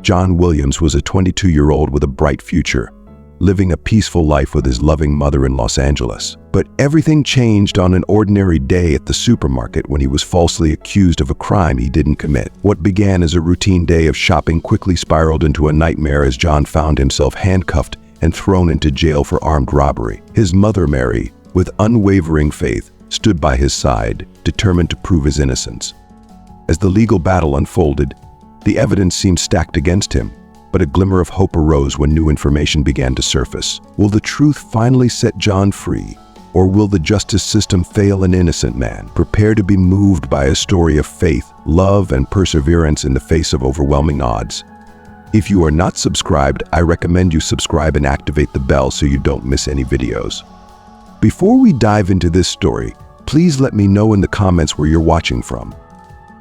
John Williams was a 22-year-old with a bright future, living a peaceful life with his loving mother in Los Angeles. But everything changed on an ordinary day at the supermarket when he was falsely accused of a crime he didn't commit. What began as a routine day of shopping quickly spiraled into a nightmare as John found himself handcuffed and thrown into jail for armed robbery. His mother, Mary, with unwavering faith, stood by his side, determined to prove his innocence. As the legal battle unfolded, the evidence seemed stacked against him, but a glimmer of hope arose when new information began to surface. Will the truth finally set John free, or will the justice system fail an innocent man? Prepare to be moved by a story of faith, love, and perseverance in the face of overwhelming odds. If you are not subscribed, I recommend you subscribe and activate the bell so you don't miss any videos. Before we dive into this story, please let me know in the comments where you're watching from.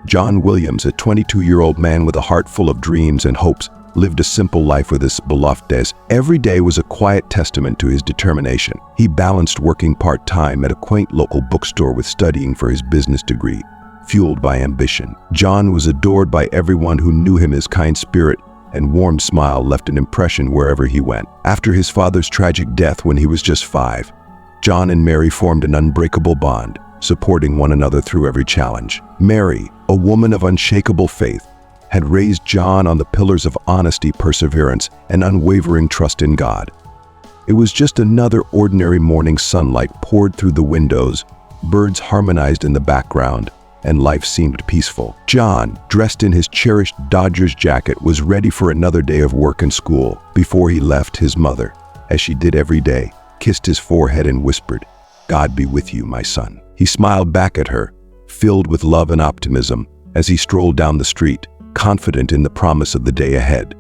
John Williams, a 22-year-old man with a heart full of dreams and hopes, lived a simple life with his beloved. Every day was a quiet testament to his determination. He balanced working part-time at a quaint local bookstore with studying for his business degree, fueled by ambition. John was adored by everyone who knew him. His kind spirit and warm smile left an impression wherever he went. After his father's tragic death when he was just 5, John and Mary formed an unbreakable bond, supporting one another through every challenge. Mary, a woman of unshakable faith, had raised John on the pillars of honesty, perseverance, and unwavering trust in God. It was just another ordinary morning. Sunlight poured through the windows, birds harmonized in the background, and life seemed peaceful. John, dressed in his cherished Dodgers jacket, was ready for another day of work and school. Before he left, his mother, as she did every day, kissed his forehead and whispered, "God be with you, my son." He smiled back at her, filled with love and optimism, as he strolled down the street, confident in the promise of the day ahead.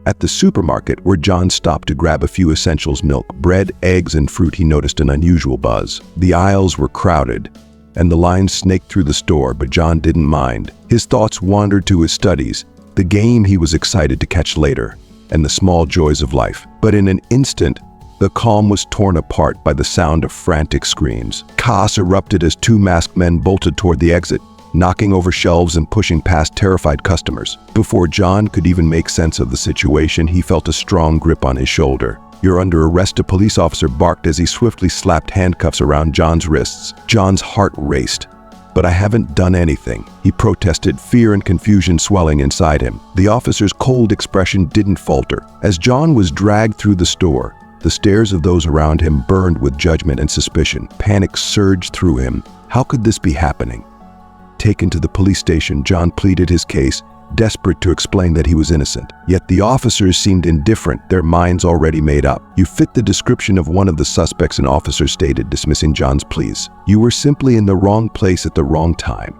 At the supermarket where John stopped to grab a few essentials, milk, bread, eggs, and fruit, he noticed an unusual buzz. The aisles were crowded, and the lines snaked through the store, but John didn't mind. His thoughts wandered to his studies, the game he was excited to catch later, and the small joys of life. But in an instant, the calm was torn apart by the sound of frantic screams. Chaos erupted as two masked men bolted toward the exit, knocking over shelves and pushing past terrified customers. Before John could even make sense of the situation, he felt a strong grip on his shoulder. "You're under arrest," a police officer barked as he swiftly slapped handcuffs around John's wrists. John's heart raced. "But I haven't done anything," he protested, fear and confusion swelling inside him. The officer's cold expression didn't falter. As John was dragged through the store, the stares of those around him burned with judgment and suspicion. Panic surged through him. How could this be happening? Taken to the police station, John pleaded his case, desperate to explain that he was innocent. Yet the officers seemed indifferent, their minds already made up. "You fit the description of one of the suspects," an officer stated, dismissing John's pleas. "You were simply in the wrong place at the wrong time."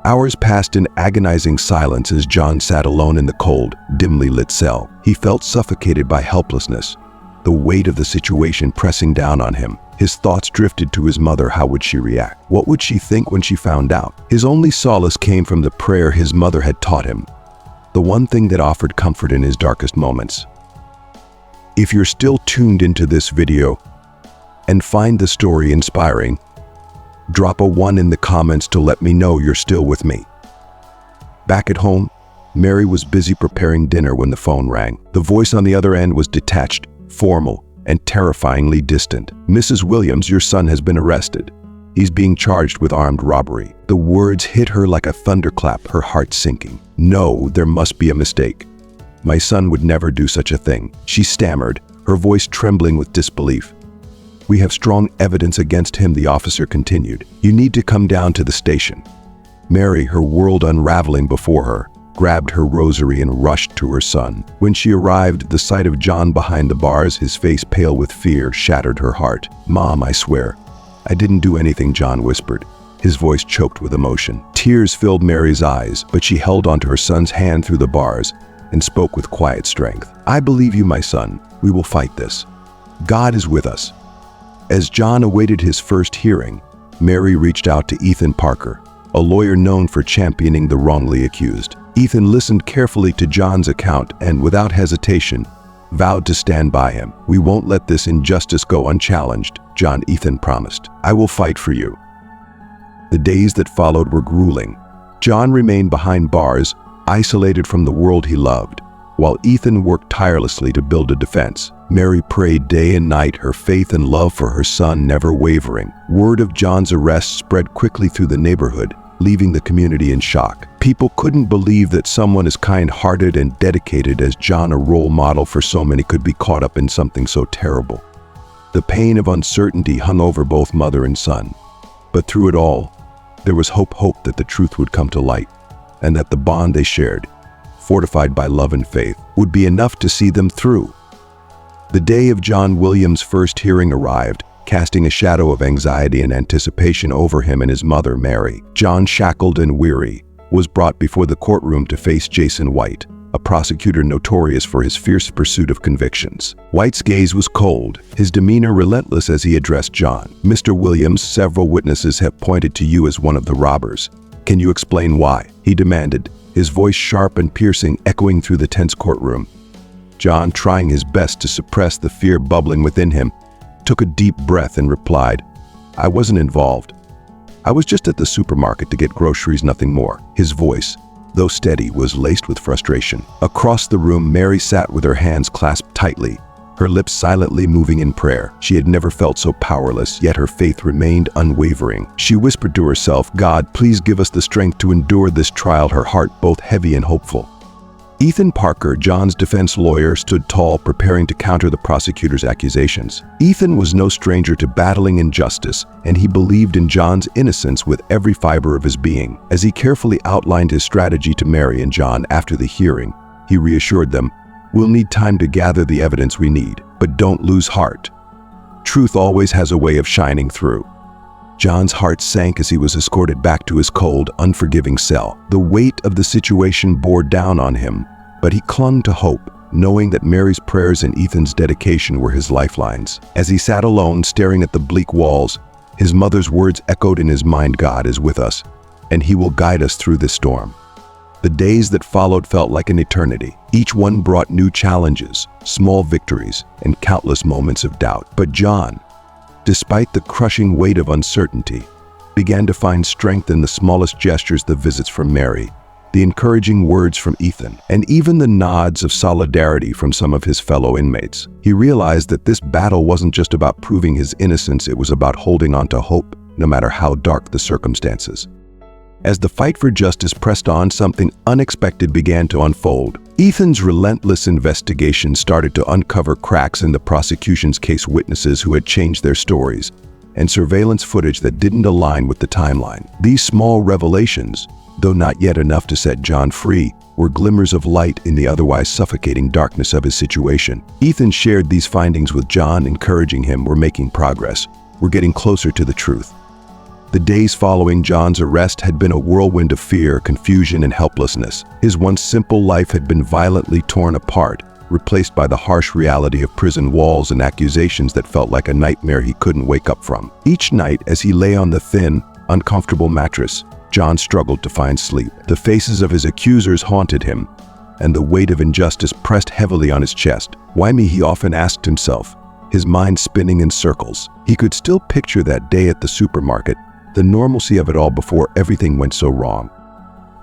Hours passed in agonizing silence as John sat alone in the cold, dimly lit cell. He felt suffocated by helplessness, the weight of the situation pressing down on him. His thoughts drifted to his mother. How would she react? What would she think when she found out? His only solace came from the prayer his mother had taught him, the one thing that offered comfort in his darkest moments. If you're still tuned into this video and find the story inspiring, drop a 1 in the comments to let me know you're still with me. Back at home, Mary was busy preparing dinner when the phone rang. The voice on the other end was detached, formal, and terrifyingly distant. "Mrs. Williams, your son has been arrested. He's being charged with armed robbery." The words hit her like a thunderclap, her heart sinking. "No, there must be a mistake. My son would never do such a thing," she stammered, her voice trembling with disbelief. "We have strong evidence against him," the officer continued. "You need to come down to the station." Mary, her world unraveling before her, grabbed her rosary and rushed to her son. When she arrived, the sight of John behind the bars, his face pale with fear, shattered her heart. "Mom, I swear, I didn't do anything," John whispered, his voice choked with emotion. Tears filled Mary's eyes, but she held onto her son's hand through the bars and spoke with quiet strength. "I believe you, my son. We will fight this. God is with us." As John awaited his first hearing, Mary reached out to Ethan Parker, a lawyer known for championing the wrongly accused. Ethan listened carefully to John's account and, without hesitation, vowed to stand by him. "We won't let this injustice go unchallenged," Ethan promised. "I will fight for you." The days that followed were grueling. John remained behind bars, isolated from the world he loved. while Ethan worked tirelessly to build a defense. Mary prayed day and night, her faith and love for her son never wavering. Word of John's arrest spread quickly through the neighborhood, leaving the community in shock. People couldn't believe that someone as kind-hearted and dedicated as John, a role model for so many, could be caught up in something so terrible. The pain of uncertainty hung over both mother and son. But through it all, there was hope that the truth would come to light, and that the bond they shared, fortified by love and faith, would be enough to see them through. The day of John Williams' first hearing arrived, casting a shadow of anxiety and anticipation over him and his mother, Mary. John, shackled and weary, was brought before the courtroom to face Jason White, a prosecutor notorious for his fierce pursuit of convictions. White's gaze was cold, his demeanor relentless as he addressed John. "Mr. Williams, several witnesses have pointed to you as one of the robbers. Can you explain why?" he demanded, his voice sharp and piercing, echoing through the tense courtroom. John, trying his best to suppress the fear bubbling within him, took a deep breath and replied, "I wasn't involved. I was just at the supermarket to get groceries, nothing more." His voice, though steady, was laced with frustration. Across the room, Mary sat with her hands clasped tightly, her lips silently moving in prayer. She had never felt so powerless, yet her faith remained unwavering. She whispered to herself, "God, please give us the strength to endure this trial," her heart both heavy and hopeful. Ethan Parker, John's defense lawyer, stood tall, preparing to counter the prosecutor's accusations. Ethan was no stranger to battling injustice, and he believed in John's innocence with every fiber of his being. As he carefully outlined his strategy to Mary and John after the hearing, he reassured them, "We'll need time to gather the evidence we need, but don't lose heart. Truth always has a way of shining through." John's heart sank as he was escorted back to his cold, unforgiving cell. The weight of the situation bore down on him, but he clung to hope, knowing that Mary's prayers and Ethan's dedication were his lifelines. As he sat alone, staring at the bleak walls, his mother's words echoed in his mind, "God is with us, and He will guide us through this storm." The days that followed felt like an eternity. Each one brought new challenges, small victories, and countless moments of doubt. But John, despite the crushing weight of uncertainty, began to find strength in the smallest gestures: the visits from Mary, the encouraging words from Ethan, and even the nods of solidarity from some of his fellow inmates. He realized that this battle wasn't just about proving his innocence, it was about holding on to hope, no matter how dark the circumstances. As the fight for justice pressed on, something unexpected began to unfold. Ethan's relentless investigation started to uncover cracks in the prosecution's case: witnesses who had changed their stories, and surveillance footage that didn't align with the timeline. These small revelations, though not yet enough to set John free, were glimmers of light in the otherwise suffocating darkness of his situation. Ethan shared these findings with John, encouraging him, "We're making progress. We're getting closer to the truth." The days following John's arrest had been a whirlwind of fear, confusion, and helplessness. His once simple life had been violently torn apart, replaced by the harsh reality of prison walls and accusations that felt like a nightmare he couldn't wake up from. Each night, as he lay on the thin, uncomfortable mattress, John struggled to find sleep. The faces of his accusers haunted him, and the weight of injustice pressed heavily on his chest. "Why me?" he often asked himself, his mind spinning in circles. He could still picture that day at the supermarket, the normalcy of it all before everything went so wrong.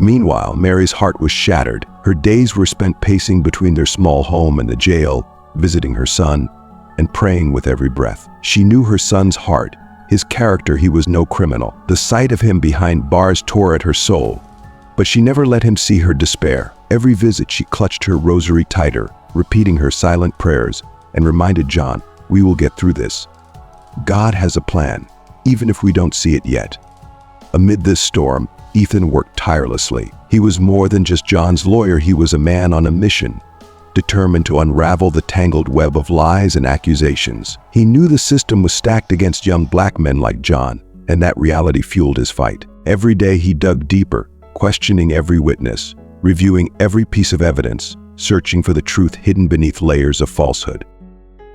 Meanwhile, Mary's heart was shattered. Her days were spent pacing between their small home and the jail, visiting her son, and praying with every breath. She knew her son's heart, his character. He was no criminal. The sight of him behind bars tore at her soul, but she never let him see her despair. Every visit, she clutched her rosary tighter, repeating her silent prayers, and reminded John, "We will get through this. God has a plan, even if we don't see it yet." Amid this storm, Ethan worked tirelessly. He was more than just John's lawyer. He was a man on a mission, determined to unravel the tangled web of lies and accusations. He knew the system was stacked against young black men like John, and that reality fueled his fight. Every day he dug deeper, questioning every witness, reviewing every piece of evidence, searching for the truth hidden beneath layers of falsehood.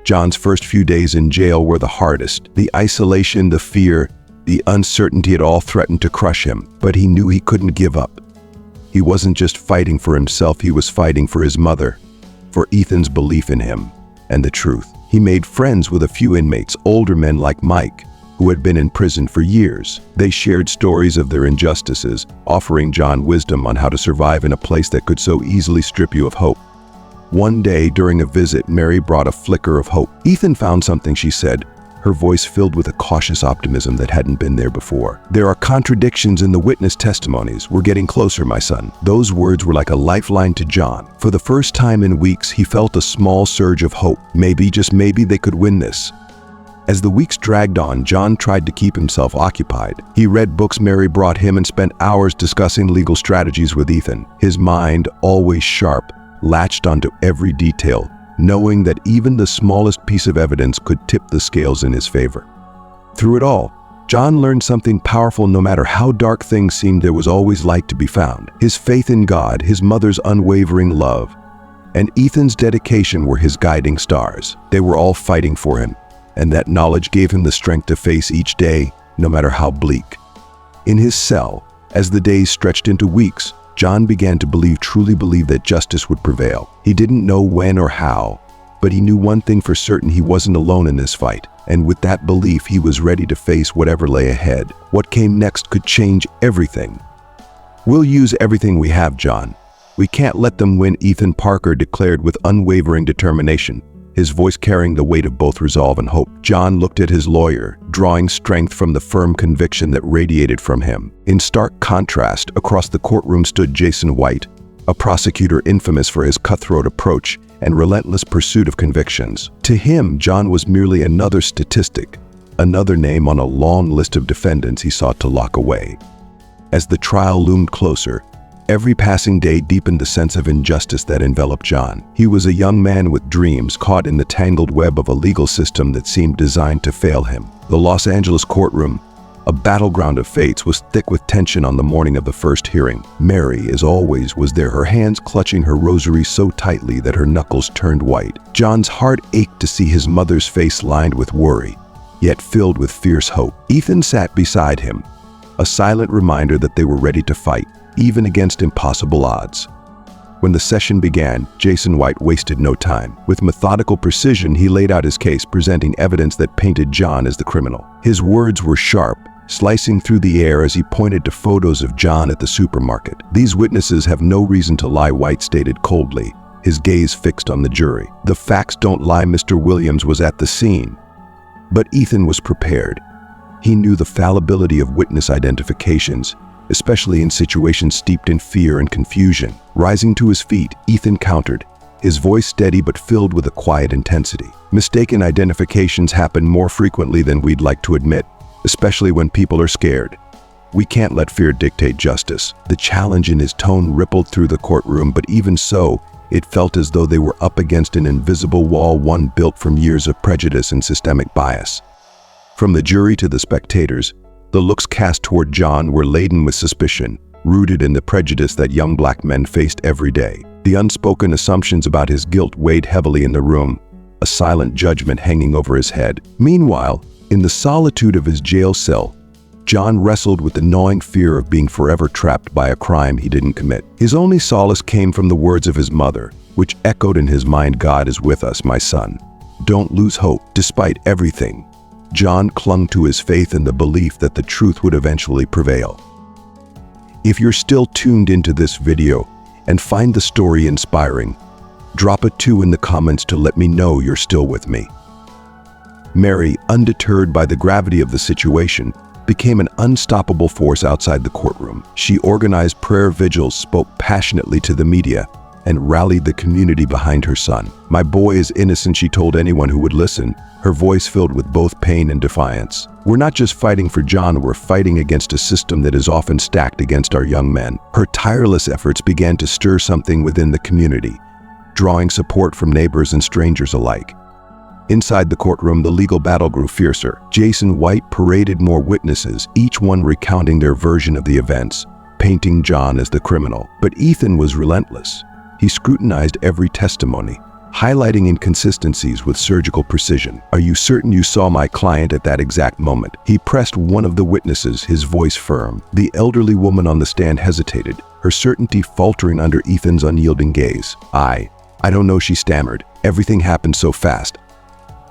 John's first few days in jail were the hardest. The isolation, the fear, the uncertainty, it all threatened to crush him, but he knew he couldn't give up. He wasn't just fighting for himself, he was fighting for his mother, for Ethan's belief in him, and the truth. He made friends with a few inmates, older men like Mike, who had been in prison for years. They shared stories of their injustices, offering John wisdom on how to survive in a place that could so easily strip you of hope. One day during a visit, Mary brought a flicker of hope. "Ethan found something," she said, her voice filled with a cautious optimism that hadn't been there before. "There are contradictions in the witness testimonies. We're getting closer, my son." Those words were like a lifeline to John. For the first time in weeks, he felt a small surge of hope. Maybe, just maybe, they could win this. As the weeks dragged on, John tried to keep himself occupied. He read books Mary brought him and spent hours discussing legal strategies with Ethan. His mind, always sharp, latched onto every detail, knowing that even the smallest piece of evidence could tip the scales in his favor. Through it all, John learned something powerful. No matter how dark things seemed, there was always light to be found. His faith in God, his mother's unwavering love, and Ethan's dedication were his guiding stars. They were all fighting for him, and that knowledge gave him the strength to face each day, no matter how bleak. In his cell, as the days stretched into weeks, John began to truly believe that justice would prevail. He didn't know when or how, but he knew one thing for certain: he wasn't alone in this fight. And with that belief, he was ready to face whatever lay ahead. What came next could change everything. "We'll use everything we have, John. We can't let them win," Ethan Parker declared with unwavering determination, his voice carrying the weight of both resolve and hope. John looked at his lawyer, drawing strength from the firm conviction that radiated from him. In stark contrast, across the courtroom stood Jason White, a prosecutor infamous for his cutthroat approach and relentless pursuit of convictions. To him, John was merely another statistic, another name on a long list of defendants he sought to lock away. As the trial loomed closer, every passing day deepened the sense of injustice that enveloped John. He was a young man with dreams, caught in the tangled web of a legal system that seemed designed to fail him. The Los Angeles courtroom, a battleground of fates, was thick with tension on the morning of the first hearing. Mary, as always, was there, her hands clutching her rosary so tightly that her knuckles turned white. John's heart ached to see his mother's face lined with worry, yet filled with fierce hope. Ethan sat beside him, a silent reminder that they were ready to fight, even against impossible odds. When the session began, Jason White wasted no time. With methodical precision, he laid out his case, presenting evidence that painted John as the criminal. His words were sharp, slicing through the air as he pointed to photos of John at the supermarket. "These witnesses have no reason to lie," White stated coldly, his gaze fixed on the jury. "The facts don't lie. Mr. Williams was at the scene." But Ethan was prepared. He knew the fallibility of witness identifications, especially in situations steeped in fear and confusion. Rising to his feet, Ethan countered, his voice steady but filled with a quiet intensity. "Mistaken identifications happen more frequently than we'd like to admit, especially when people are scared. We can't let fear dictate justice." The challenge in his tone rippled through the courtroom, but even so, it felt as though they were up against an invisible wall, one built from years of prejudice and systemic bias. From the jury to the spectators, the looks cast toward John were laden with suspicion, rooted in the prejudice that young black men faced every day. The unspoken assumptions about his guilt weighed heavily in the room, a silent judgment hanging over his head. Meanwhile, in the solitude of his jail cell, John wrestled with the gnawing fear of being forever trapped by a crime he didn't commit. His only solace came from the words of his mother, which echoed in his mind, "God is with us, my son. Don't lose hope." Despite everything, John clung to his faith and the belief that the truth would eventually prevail. If you're still tuned into this video and find the story inspiring, drop a 2 in the comments to let me know you're still with me. Mary, undeterred by the gravity of the situation, became an unstoppable force outside the courtroom. She organized prayer vigils, spoke passionately to the media, and rallied the community behind her son. "My boy is innocent," she told anyone who would listen, her voice filled with both pain and defiance. "We're not just fighting for John, we're fighting against a system that is often stacked against our young men." Her tireless efforts began to stir something within the community, drawing support from neighbors and strangers alike. Inside the courtroom, the legal battle grew fiercer. Jason White paraded more witnesses, each one recounting their version of the events, painting John as the criminal. But Ethan was relentless. He scrutinized every testimony, highlighting inconsistencies with surgical precision. "Are you certain you saw my client at that exact moment?" He pressed one of the witnesses, his voice firm. The elderly woman on the stand hesitated, her certainty faltering under Ethan's unyielding gaze. I don't know," she stammered. "Everything happened so fast.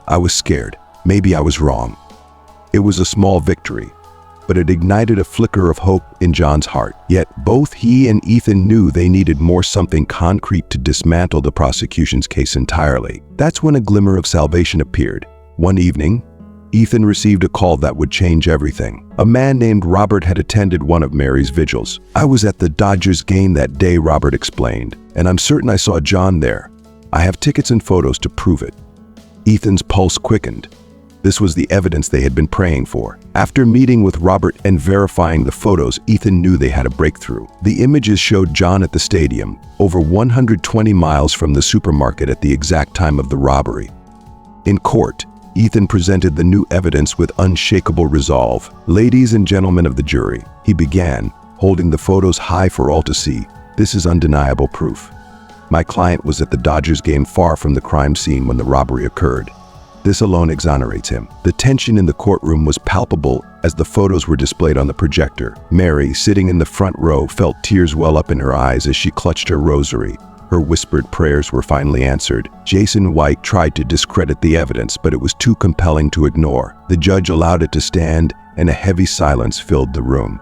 I was scared. Maybe I was wrong." It was a small victory, but it ignited a flicker of hope in John's heart. Yet both he and Ethan knew they needed something concrete to dismantle the prosecution's case entirely. That's when a glimmer of salvation appeared. One evening, Ethan received a call that would change everything. A man named Robert had attended one of Mary's vigils. "I was at the Dodgers game that day," Robert explained, "and I'm certain I saw John there. I have tickets and photos to prove it." Ethan's pulse quickened. This was the evidence they had been praying for. After meeting with Robert and verifying the photos, Ethan knew they had a breakthrough. The images showed John at the stadium, over 120 miles from the supermarket at the exact time of the robbery. In court, Ethan presented the new evidence with unshakable resolve. "Ladies and gentlemen of the jury," he began, holding the photos high for all to see, "this is undeniable proof. My client was at the Dodgers game far from the crime scene when the robbery occurred. This alone exonerates him." The tension in the courtroom was palpable as the photos were displayed on the projector. Mary, sitting in the front row, felt tears well up in her eyes as she clutched her rosary. Her whispered prayers were finally answered. Jason White tried to discredit the evidence, but it was too compelling to ignore. The judge allowed it to stand, and a heavy silence filled the room.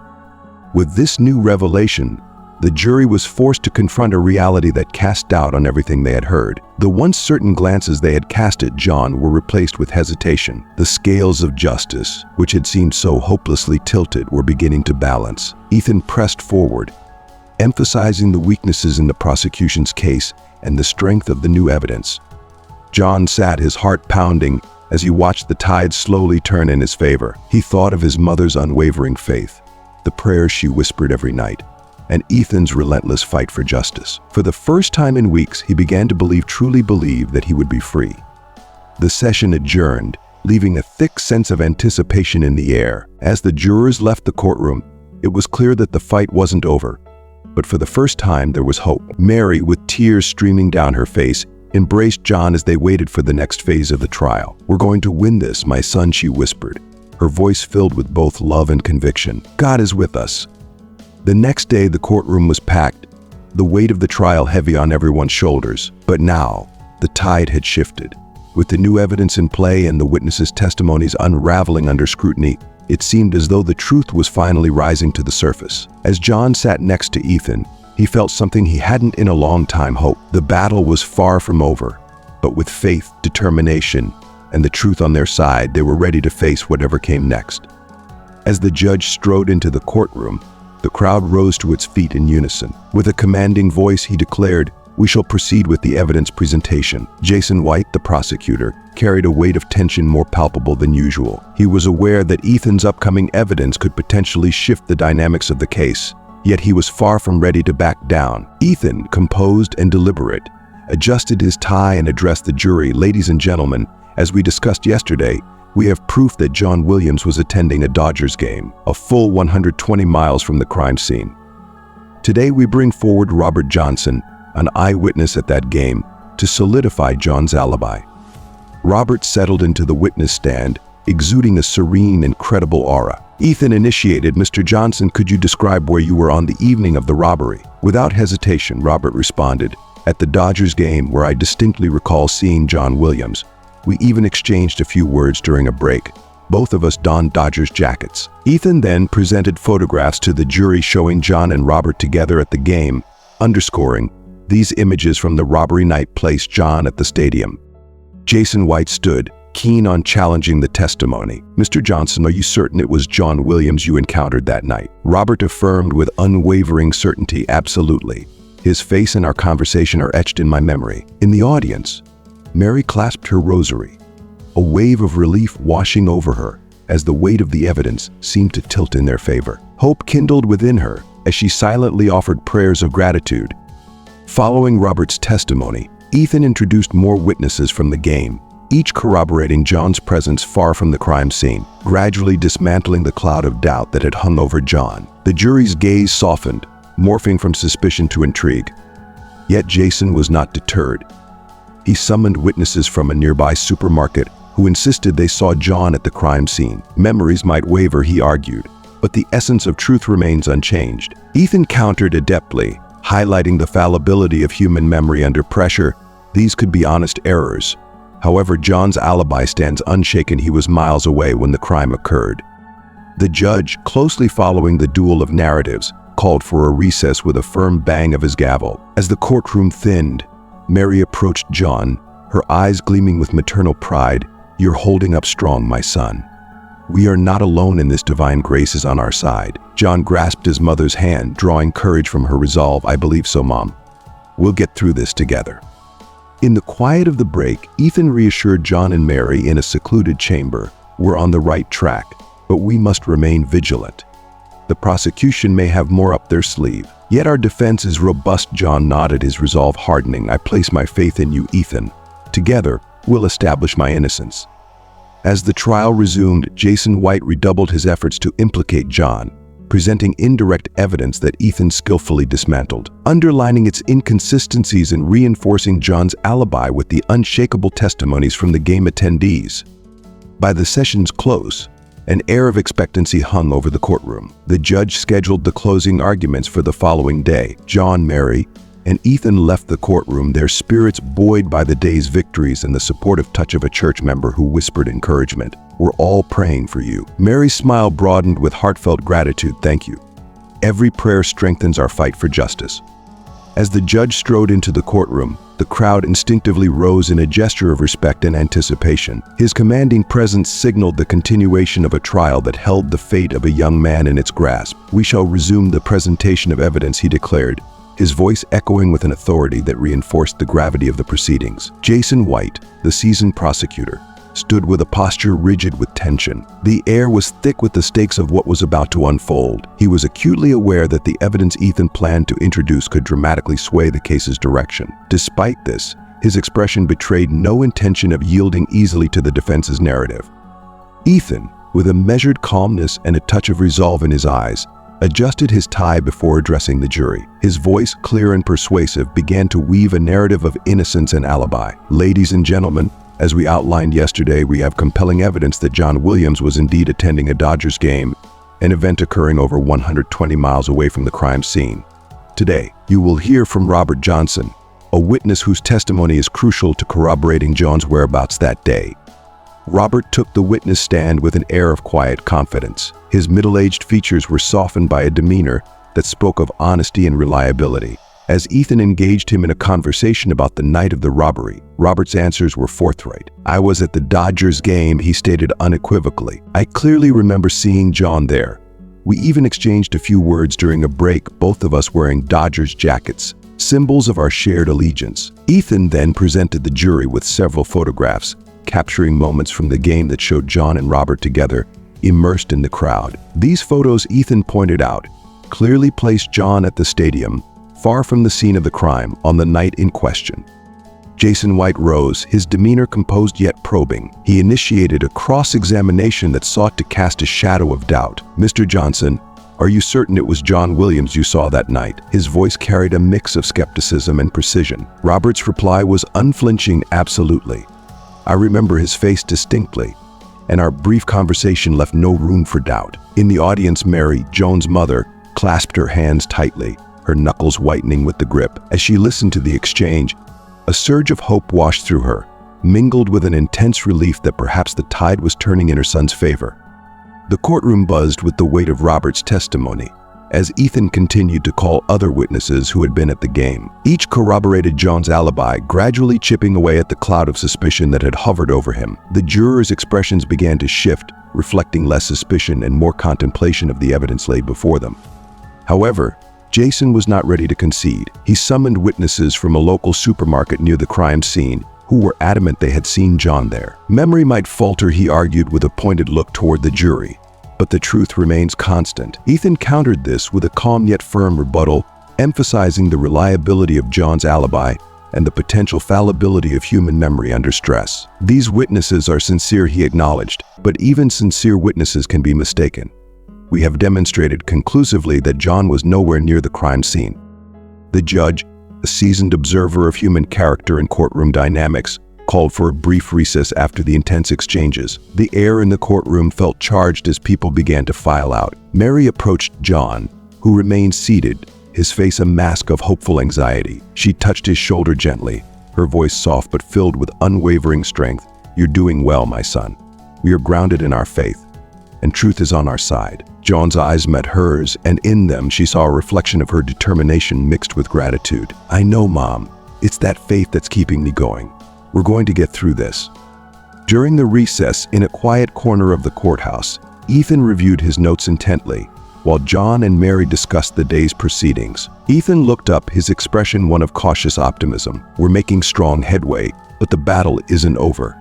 With this new revelation, the jury was forced to confront a reality that cast doubt on everything they had heard. The once certain glances they had cast at John were replaced with hesitation. The scales of justice, which had seemed so hopelessly tilted, were beginning to balance. Ethan pressed forward, emphasizing the weaknesses in the prosecution's case and the strength of the new evidence. John sat, his heart pounding, as he watched the tide slowly turn in his favor. He thought of his mother's unwavering faith, the prayers she whispered every night, and Ethan's relentless fight for justice. For the first time in weeks, he began to truly believe that he would be free. The session adjourned, leaving a thick sense of anticipation in the air. As the jurors left the courtroom, it was clear that the fight wasn't over. But for the first time, there was hope. Mary, with tears streaming down her face, embraced John as they waited for the next phase of the trial. "We're going to win this, my son," she whispered, her voice filled with both love and conviction. "God is with us." The next day, the courtroom was packed, the weight of the trial heavy on everyone's shoulders. But now, the tide had shifted. With the new evidence in play and the witnesses' testimonies unraveling under scrutiny, it seemed as though the truth was finally rising to the surface. As John sat next to Ethan, he felt something he hadn't in a long time: hope. The battle was far from over, but with faith, determination, and the truth on their side, they were ready to face whatever came next. As the judge strode into the courtroom, the crowd rose to its feet in unison. With a commanding voice, he declared, "We shall proceed with the evidence presentation." Jason White, the prosecutor, carried a weight of tension more palpable than usual. He was aware that Ethan's upcoming evidence could potentially shift the dynamics of the case, yet he was far from ready to back down. Ethan, composed and deliberate, adjusted his tie and addressed the jury. "Ladies and gentlemen, as we discussed yesterday, we have proof that John Williams was attending a Dodgers game, a full 120 miles from the crime scene. Today we bring forward Robert Johnson, an eyewitness at that game, to solidify John's alibi." Robert settled into the witness stand, exuding a serene and credible aura. Ethan initiated. "Mr. Johnson, could you describe where you were on the evening of the robbery?" Without hesitation, Robert responded, "At the Dodgers game, where I distinctly recall seeing John Williams. We even exchanged a few words during a break. Both of us donned Dodgers jackets." Ethan then presented photographs to the jury showing John and Robert together at the game, underscoring, "These images from the robbery night placed John at the stadium." Jason White stood, keen on challenging the testimony. "Mr. Johnson, are you certain it was John Williams you encountered that night?" Robert affirmed with unwavering certainty, "Absolutely. His face and our conversation are etched in my memory." In the audience, Mary clasped her rosary, a wave of relief washing over her as the weight of the evidence seemed to tilt in their favor. Hope kindled within her as she silently offered prayers of gratitude. Following Robert's testimony, Ethan introduced more witnesses from the game, each corroborating John's presence far from the crime scene, gradually dismantling the cloud of doubt that had hung over John. The jury's gaze softened, morphing from suspicion to intrigue. Yet Jason was not deterred. He summoned witnesses from a nearby supermarket who insisted they saw John at the crime scene. Memories might waver, he argued, but the essence of truth remains unchanged. Ethan countered adeptly, highlighting the fallibility of human memory under pressure. These could be honest errors. However, John's alibi stands unshaken. He was miles away when the crime occurred. The judge, closely following the duel of narratives, called for a recess with a firm bang of his gavel. As the courtroom thinned, Mary approached John, her eyes gleaming with maternal pride. "You're holding up strong, my son. We are not alone in this. Divine grace is on our side." John grasped his mother's hand, drawing courage from her resolve. "I believe so, Mom. We'll get through this together." In the quiet of the break, Ethan reassured John and Mary in a secluded chamber, "We're on the right track, but we must remain vigilant. The prosecution may have more up their sleeve. Yet our defense is robust." John nodded, his resolve hardening. "I place my faith in you, Ethan. Together, we'll establish my innocence." As the trial resumed, Jason White redoubled his efforts to implicate John, presenting indirect evidence that Ethan skillfully dismantled, underlining its inconsistencies and reinforcing John's alibi with the unshakable testimonies from the game attendees. By the session's close, an air of expectancy hung over the courtroom. The judge scheduled the closing arguments for the following day. John, Mary, and Ethan left the courtroom, their spirits buoyed by the day's victories and the supportive touch of a church member who whispered encouragement. "We're all praying for you." Mary's smile broadened with heartfelt gratitude. "Thank you. Every prayer strengthens our fight for justice." As the judge strode into the courtroom, the crowd instinctively rose in a gesture of respect and anticipation. His commanding presence signaled the continuation of a trial that held the fate of a young man in its grasp. "We shall resume the presentation of evidence," he declared, his voice echoing with an authority that reinforced the gravity of the proceedings. Jason White, the seasoned prosecutor, stood with a posture rigid with tension. The air was thick with the stakes of what was about to unfold. He was acutely aware that the evidence Ethan planned to introduce could dramatically sway the case's direction. Despite this, his expression betrayed no intention of yielding easily to the defense's narrative. Ethan, with a measured calmness and a touch of resolve in his eyes, adjusted his tie before addressing the jury. His voice, clear and persuasive, began to weave a narrative of innocence and alibi. "Ladies and gentlemen, as we outlined yesterday, we have compelling evidence that John Williams was indeed attending a Dodgers game, an event occurring over 120 miles away from the crime scene. Today, you will hear from Robert Johnson, a witness whose testimony is crucial to corroborating John's whereabouts that day." Robert took the witness stand with an air of quiet confidence. His middle-aged features were softened by a demeanor that spoke of honesty and reliability. As Ethan engaged him in a conversation about the night of the robbery, Robert's answers were forthright. "I was at the Dodgers game," he stated unequivocally. "I clearly remember seeing John there. We even exchanged a few words during a break, both of us wearing Dodgers jackets, symbols of our shared allegiance." Ethan then presented the jury with several photographs, capturing moments from the game that showed John and Robert together, immersed in the crowd. These photos, Ethan pointed out, clearly placed John at the stadium, far from the scene of the crime, on the night in question. Jason White rose, his demeanor composed yet probing. He initiated a cross-examination that sought to cast a shadow of doubt. "Mr. Johnson, are you certain it was John Williams you saw that night?" His voice carried a mix of skepticism and precision. Robert's reply was unflinching. "Absolutely. I remember his face distinctly, and our brief conversation left no room for doubt." In the audience, Mary, Joan's mother, clasped her hands tightly, her knuckles whitening with the grip. As she listened to the exchange, a surge of hope washed through her, mingled with an intense relief that perhaps the tide was turning in her son's favor. The courtroom buzzed with the weight of Robert's testimony, as Ethan continued to call other witnesses who had been at the game. Each corroborated John's alibi, gradually chipping away at the cloud of suspicion that had hovered over him. The jurors' expressions began to shift, reflecting less suspicion and more contemplation of the evidence laid before them. However, Jason was not ready to concede. He summoned witnesses from a local supermarket near the crime scene who were adamant they had seen John there. "Memory might falter," he argued with a pointed look toward the jury, "but the truth remains constant." Ethan countered this with a calm yet firm rebuttal, emphasizing the reliability of John's alibi and the potential fallibility of human memory under stress. "These witnesses are sincere," he acknowledged, "but even sincere witnesses can be mistaken. We have demonstrated conclusively that John was nowhere near the crime scene." The judge, a seasoned observer of human character and courtroom dynamics, called for a brief recess after the intense exchanges. The air in the courtroom felt charged as people began to file out. Mary approached John, who remained seated, his face a mask of hopeful anxiety. She touched his shoulder gently, her voice soft but filled with unwavering strength. "You're doing well, my son. We are grounded in our faith, and truth is on our side." John's eyes met hers, and in them she saw a reflection of her determination mixed with gratitude. "I know, Mom. It's that faith that's keeping me going. We're going to get through this." During the recess, in a quiet corner of the courthouse, Ethan reviewed his notes intently, while John and Mary discussed the day's proceedings. Ethan looked up, his expression one of cautious optimism. "We're making strong headway, but the battle isn't over.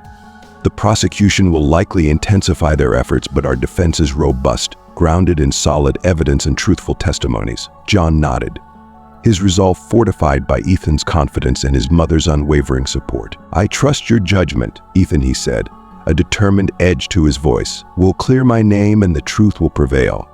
The prosecution will likely intensify their efforts, but our defense is robust, grounded in solid evidence and truthful testimonies." John nodded, his resolve fortified by Ethan's confidence and his mother's unwavering support. "I trust your judgment, Ethan," he said, a determined edge to his voice. "We'll clear my name and the truth will prevail."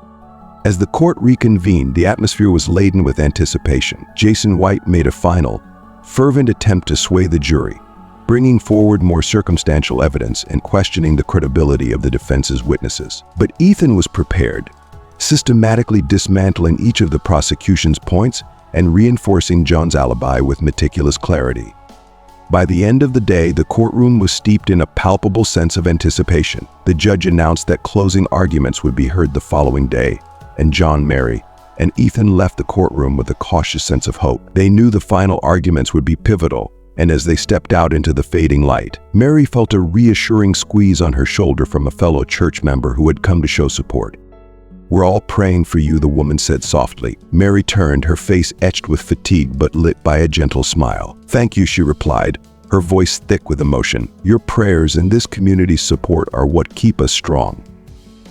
As the court reconvened, the atmosphere was laden with anticipation. Jason White made a final, fervent attempt to sway the jury, bringing forward more circumstantial evidence and questioning the credibility of the defense's witnesses. But Ethan was prepared, systematically dismantling each of the prosecution's points and reinforcing John's alibi with meticulous clarity. By the end of the day, the courtroom was steeped in a palpable sense of anticipation. The judge announced that closing arguments would be heard the following day, and John, Mary, and Ethan left the courtroom with a cautious sense of hope. They knew the final arguments would be pivotal, and as they stepped out into the fading light, Mary felt a reassuring squeeze on her shoulder from a fellow church member who had come to show support. "We're all praying for you," the woman said softly. Mary turned, her face etched with fatigue but lit by a gentle smile. "Thank you," she replied, her voice thick with emotion. "Your prayers and this community's support are what keep us strong."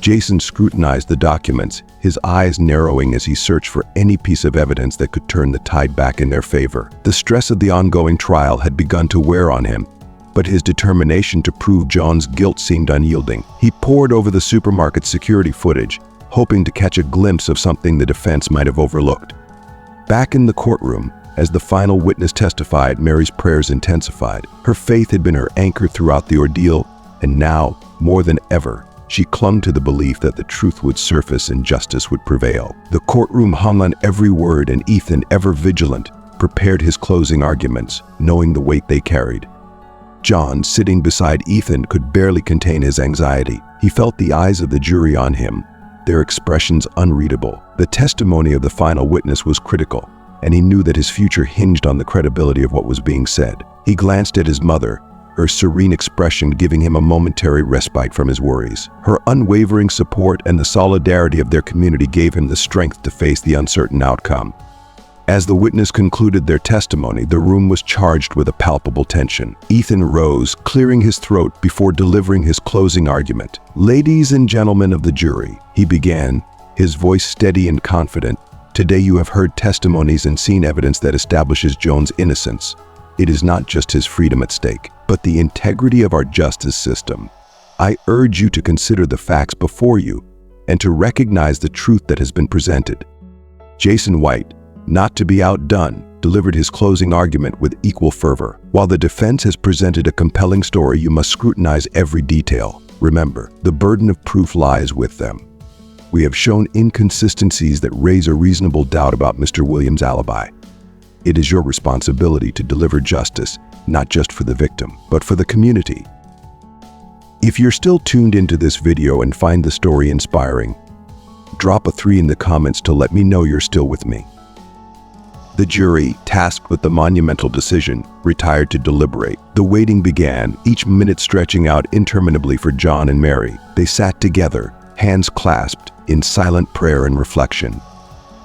Jason scrutinized the documents, his eyes narrowing as he searched for any piece of evidence that could turn the tide back in their favor. The stress of the ongoing trial had begun to wear on him, but his determination to prove John's guilt seemed unyielding. He pored over the supermarket security footage, hoping to catch a glimpse of something the defense might have overlooked. Back in the courtroom, as the final witness testified, Mary's prayers intensified. Her faith had been her anchor throughout the ordeal, and now, more than ever, she clung to the belief that the truth would surface and justice would prevail. The courtroom hung on every word, and Ethan, ever vigilant, prepared his closing arguments, knowing the weight they carried. John, sitting beside Ethan, could barely contain his anxiety. He felt the eyes of the jury on him, their expressions unreadable. The testimony of the final witness was critical, and he knew that his future hinged on the credibility of what was being said. He glanced at his mother, her serene expression giving him a momentary respite from his worries. Her unwavering support and the solidarity of their community gave him the strength to face the uncertain outcome. As the witness concluded their testimony, the room was charged with a palpable tension. Ethan rose, clearing his throat before delivering his closing argument. "Ladies and gentlemen of the jury," he began, his voice steady and confident, "today you have heard testimonies and seen evidence that establishes John's innocence. It is not just his freedom at stake, but the integrity of our justice system. I urge you to consider the facts before you and to recognize the truth that has been presented." Jason White, not to be outdone, delivered his closing argument with equal fervor. "While the defense has presented a compelling story, you must scrutinize every detail. Remember, the burden of proof lies with them. We have shown inconsistencies that raise a reasonable doubt about Mr. Williams' alibi. It is your responsibility to deliver justice, not just for the victim, but for the community." If you're still tuned into this video and find the story inspiring, drop a 3 in the comments to let me know you're still with me. The jury, tasked with the monumental decision, retired to deliberate. The waiting began, each minute stretching out interminably for John and Mary. They sat together, hands clasped, in silent prayer and reflection.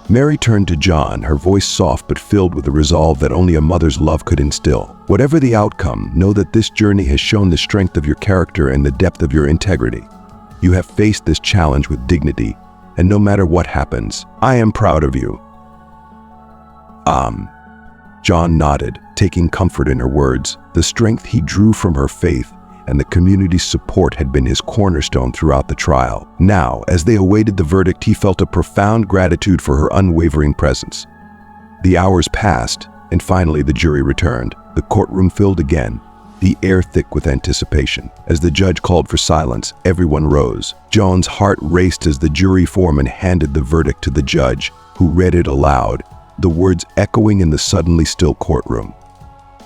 Mary turned to John, her voice soft but filled with the resolve that only a mother's love could instill. "Whatever the outcome, know that this journey has shown the strength of your character and the depth of your integrity. You have faced this challenge with dignity, and no matter what happens, I am proud of you." John nodded, taking comfort in her words. The strength he drew from her faith and the community's support had been his cornerstone throughout the trial. Now, as they awaited the verdict, he felt a profound gratitude for her unwavering presence. The hours passed, and finally the jury returned. The courtroom filled again, the air thick with anticipation. As the judge called for silence, everyone rose. John's heart raced as the jury foreman handed the verdict to the judge, who read it aloud, the words echoing in the suddenly still courtroom.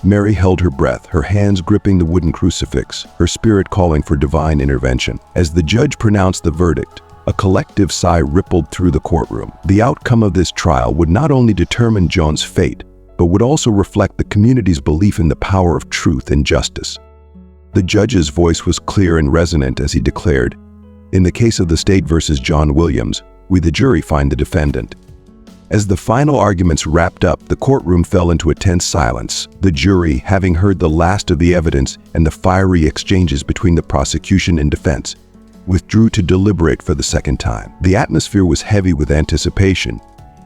Mary held her breath, her hands gripping the wooden crucifix, her spirit calling for divine intervention. As the judge pronounced the verdict, a collective sigh rippled through the courtroom. The outcome of this trial would not only determine John's fate, but would also reflect the community's belief in the power of truth and justice. The judge's voice was clear and resonant as he declared, "In the case of the state versus John Williams, we the jury find the defendant." As the final arguments wrapped up, the courtroom fell into a tense silence. The jury, having heard the last of the evidence and the fiery exchanges between the prosecution and defense, withdrew to deliberate for the second time. The atmosphere was heavy with anticipation,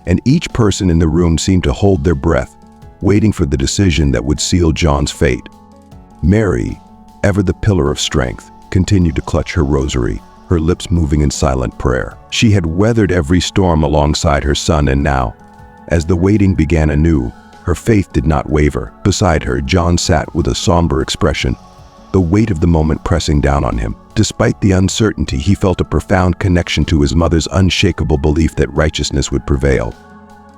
and each person in the room seemed to hold their breath, waiting for the decision that would seal John's fate. Mary, ever the pillar of strength, continued to clutch her rosary, her lips moving in silent prayer. She had weathered every storm alongside her son, and now, as the waiting began anew, her faith did not waver. Beside her, John sat with a somber expression, the weight of the moment pressing down on him. Despite the uncertainty, he felt a profound connection to his mother's unshakable belief that righteousness would prevail.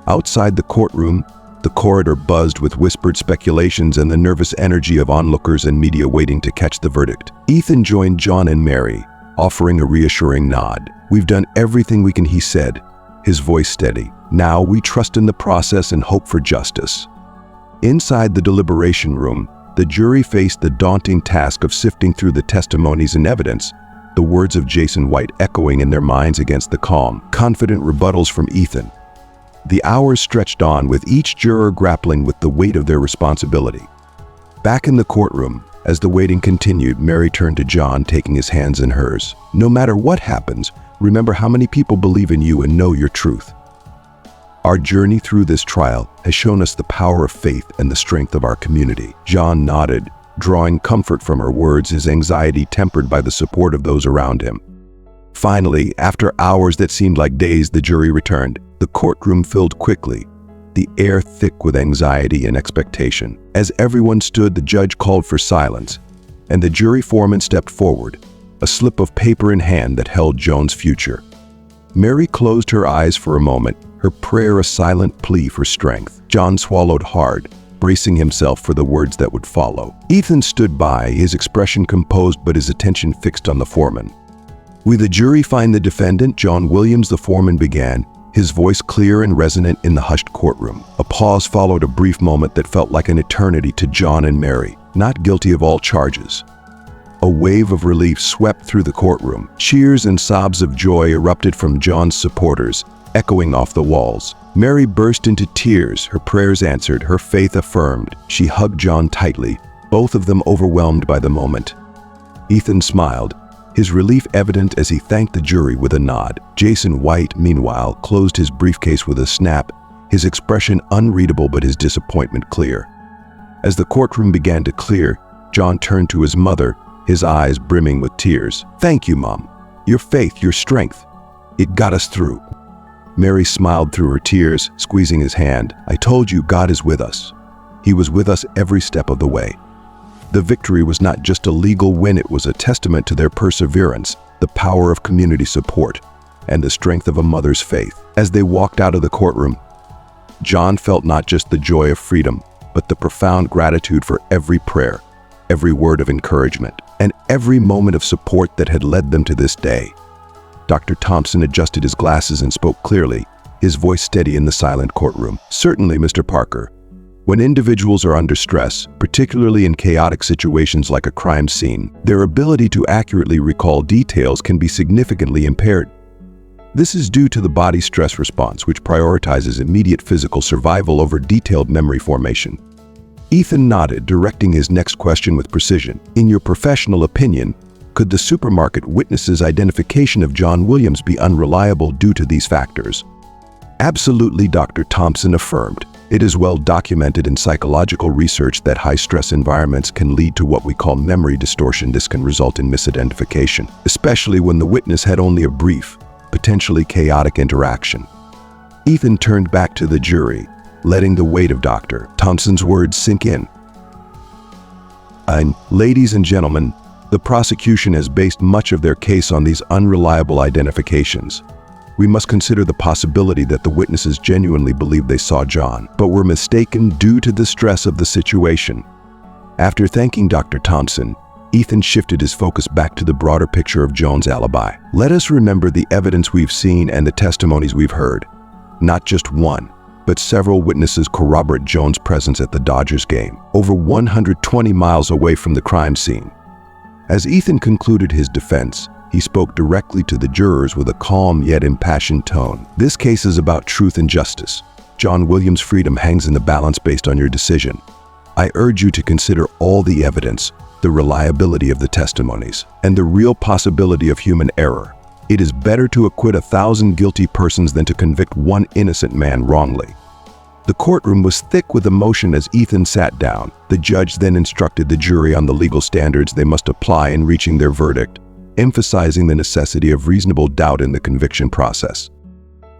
Outside the courtroom, the corridor buzzed with whispered speculations and the nervous energy of onlookers and media waiting to catch the verdict. Ethan joined John and Mary, offering a reassuring nod. "We've done everything we can," he said, his voice steady. "Now we trust in the process and hope for justice." Inside the deliberation room, the jury faced the daunting task of sifting through the testimonies and evidence, the words of Jason White echoing in their minds against the calm, confident rebuttals from Ethan. The hours stretched on, with each juror grappling with the weight of their responsibility. Back in the courtroom, as the waiting continued, Mary turned to John, taking his hands in hers. "No matter what happens, remember how many people believe in you and know your truth. Our journey through this trial has shown us the power of faith and the strength of our community." John nodded, drawing comfort from her words, his anxiety tempered by the support of those around him. Finally, after hours that seemed like days, the jury returned. The courtroom filled quickly, the air thick with anxiety and expectation. As everyone stood, the judge called for silence, and the jury foreman stepped forward, a slip of paper in hand that held Joan's future. Mary closed her eyes for a moment, her prayer a silent plea for strength. John swallowed hard, bracing himself for the words that would follow. Ethan stood by, his expression composed but his attention fixed on the foreman. "We the jury find the defendant, John Williams," the foreman began, his voice clear and resonant in the hushed courtroom. A pause followed, a brief moment that felt like an eternity to John and Mary. "Not guilty of all charges." A wave of relief swept through the courtroom. Cheers and sobs of joy erupted from John's supporters, echoing off the walls. Mary burst into tears, her prayers answered, her faith affirmed. She hugged John tightly, both of them overwhelmed by the moment. Ethan smiled, his relief evident as he thanked the jury with a nod. Jason White, meanwhile, closed his briefcase with a snap, his expression unreadable but his disappointment clear. As the courtroom began to clear, John turned to his mother, his eyes brimming with tears. "Thank you, Mom. Your faith, your strength. It got us through." Mary smiled through her tears, squeezing his hand. "I told you God is with us. He was with us every step of the way." The victory was not just a legal win, it was a testament to their perseverance, the power of community support, and the strength of a mother's faith. As they walked out of the courtroom, John felt not just the joy of freedom, but the profound gratitude for every prayer, every word of encouragement, and every moment of support that had led them to this day. Dr. Thompson adjusted his glasses and spoke clearly, his voice steady in the silent courtroom. "Certainly, Mr. Parker. When individuals are under stress, particularly in chaotic situations like a crime scene, their ability to accurately recall details can be significantly impaired. This is due to the body's stress response, which prioritizes immediate physical survival over detailed memory formation." Ethan nodded, directing his next question with precision. "In your professional opinion, could the supermarket witness's identification of John Williams be unreliable due to these factors?" "Absolutely," Dr. Thompson affirmed. "It is well documented in psychological research that high-stress environments can lead to what we call memory distortion. This can result in misidentification, especially when the witness had only a brief, potentially chaotic interaction." Ethan turned back to the jury, letting the weight of Dr. Thompson's words sink in. "And, ladies and gentlemen, the prosecution has based much of their case on these unreliable identifications. We must consider the possibility that the witnesses genuinely believed they saw John, but were mistaken due to the stress of the situation. After thanking Dr. Thompson, Ethan shifted his focus back to the broader picture of Joan's alibi. Let us remember the evidence we've seen and the testimonies we've heard. Not just one, but several witnesses corroborate Joan's presence at the Dodgers game, over 120 miles away from the crime scene. As Ethan concluded his defense, he spoke directly to the jurors with a calm yet impassioned tone. This case is about truth and justice. John Williams' freedom hangs in the balance based on your decision. I urge you to consider all the evidence, the reliability of the testimonies, and the real possibility of human error. It is better to acquit 1,000 guilty persons than to convict one innocent man wrongly. The courtroom was thick with emotion as Ethan sat down. The judge then instructed the jury on the legal standards they must apply in reaching their verdict, emphasizing the necessity of reasonable doubt in the conviction process.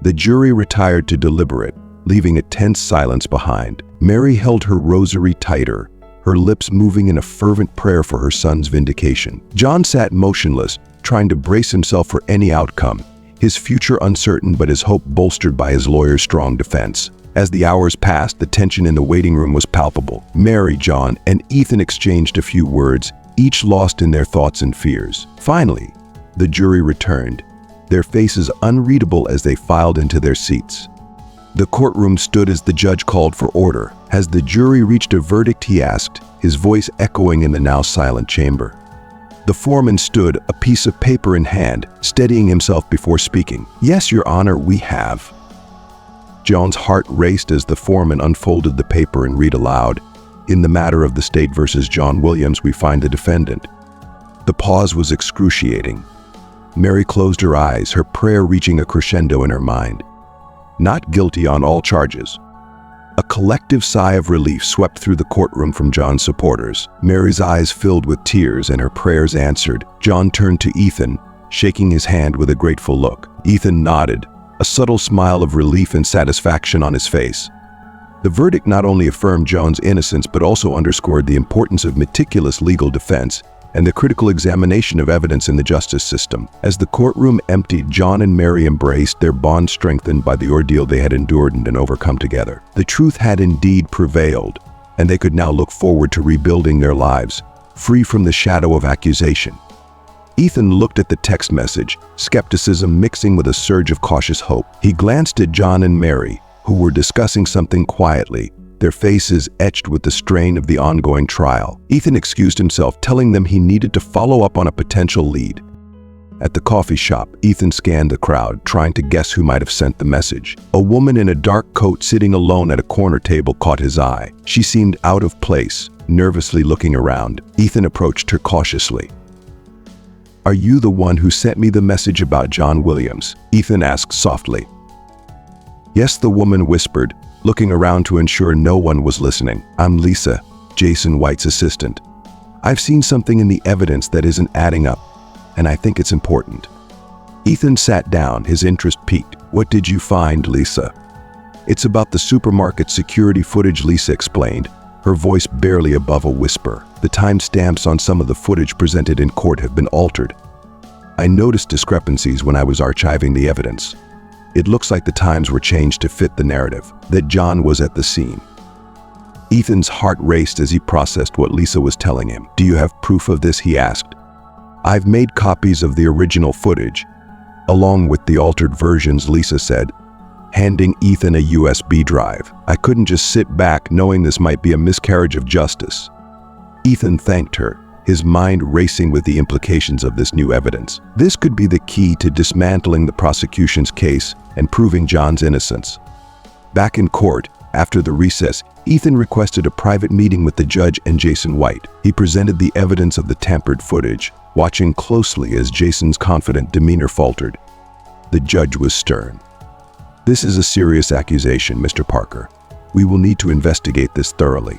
The jury retired to deliberate, leaving a tense silence behind. Mary held her rosary tighter, her lips moving in a fervent prayer for her son's vindication. John sat motionless, trying to brace himself for any outcome, his future uncertain but his hope bolstered by his lawyer's strong defense. As the hours passed, the tension in the waiting room was palpable. Mary, John, and Ethan exchanged a few words, each lost in their thoughts and fears. Finally, the jury returned, their faces unreadable as they filed into their seats. The courtroom stood as the judge called for order. Has the jury reached a verdict, he asked, his voice echoing in the now silent chamber. The foreman stood, a piece of paper in hand, steadying himself before speaking. Yes, Your Honor, we have. John's heart raced as the foreman unfolded the paper and read aloud. In the matter of the state versus John Williams, we find the defendant. The pause was excruciating. Mary closed her eyes, her prayer reaching a crescendo in her mind. Not guilty on all charges. A collective sigh of relief swept through the courtroom from John's supporters. Mary's eyes filled with tears and her prayers answered. John turned to Ethan, shaking his hand with a grateful look. Ethan nodded, a subtle smile of relief and satisfaction on his face. The verdict not only affirmed John's innocence but also underscored the importance of meticulous legal defense and the critical examination of evidence in the justice system. As the courtroom emptied, John and Mary embraced, their bond strengthened by the ordeal they had endured and overcome together. The truth had indeed prevailed, and they could now look forward to rebuilding their lives, free from the shadow of accusation. Ethan looked at the text message, skepticism mixing with a surge of cautious hope. He glanced at John and Mary, who were discussing something quietly, their faces etched with the strain of the ongoing trial. Ethan excused himself, telling them he needed to follow up on a potential lead. At the coffee shop, Ethan scanned the crowd, trying to guess who might have sent the message. A woman in a dark coat sitting alone at a corner table caught his eye. She seemed out of place, nervously looking around. Ethan approached her cautiously. "Are you the one who sent me the message about John Williams?" Ethan asked softly. "Yes," the woman whispered, looking around to ensure no one was listening. "I'm Lisa, Jason White's assistant. I've seen something in the evidence that isn't adding up, and I think it's important." Ethan sat down, his interest piqued. "What did you find, Lisa?" "It's about the supermarket security footage," Lisa explained, her voice barely above a whisper. "The timestamps on some of the footage presented in court have been altered. I noticed discrepancies when I was archiving the evidence. It looks like the times were changed to fit the narrative, that John was at the scene." Ethan's heart raced as he processed what Lisa was telling him. "Do you have proof of this?" he asked. "I've made copies of the original footage, along with the altered versions," Lisa said, handing Ethan a USB drive. "I couldn't just sit back knowing this might be a miscarriage of justice." Ethan thanked her, his mind racing with the implications of this new evidence. This could be the key to dismantling the prosecution's case and proving John's innocence. Back in court, after the recess, Ethan requested a private meeting with the judge and Jason White. He presented the evidence of the tampered footage, watching closely as Jason's confident demeanor faltered. The judge was stern. "This is a serious accusation, Mr. Parker. We will need to investigate this thoroughly."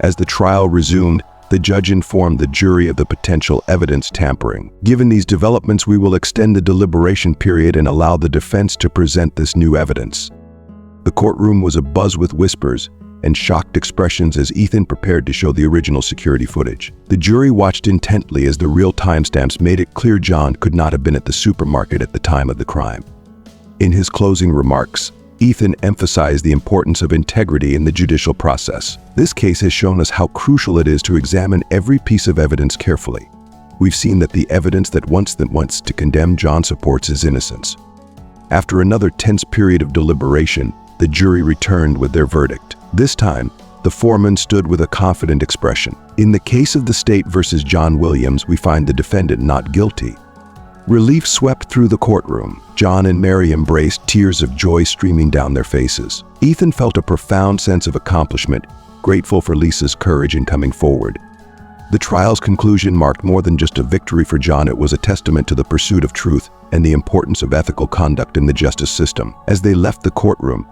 As the trial resumed, the judge informed the jury of the potential evidence tampering. "Given these developments, we will extend the deliberation period and allow the defense to present this new evidence." The courtroom was abuzz with whispers and shocked expressions as Ethan prepared to show the original security footage. The jury watched intently as the real timestamps made it clear John could not have been at the supermarket at the time of the crime. In his closing remarks, Ethan emphasized the importance of integrity in the judicial process. This case has shown us how crucial it is to examine every piece of evidence carefully. We've seen that the evidence that wants to condemn John supports his innocence. After another tense period of deliberation, the jury returned with their verdict. This time, the foreman stood with a confident expression. In the case of the state versus John Williams, we find the defendant not guilty. Relief swept through the courtroom. John and Mary embraced, tears of joy streaming down their faces. Ethan felt a profound sense of accomplishment, grateful for Lisa's courage in coming forward. The trial's conclusion marked more than just a victory for John. It was a testament to the pursuit of truth and the importance of ethical conduct in the justice system. As they left the courtroom,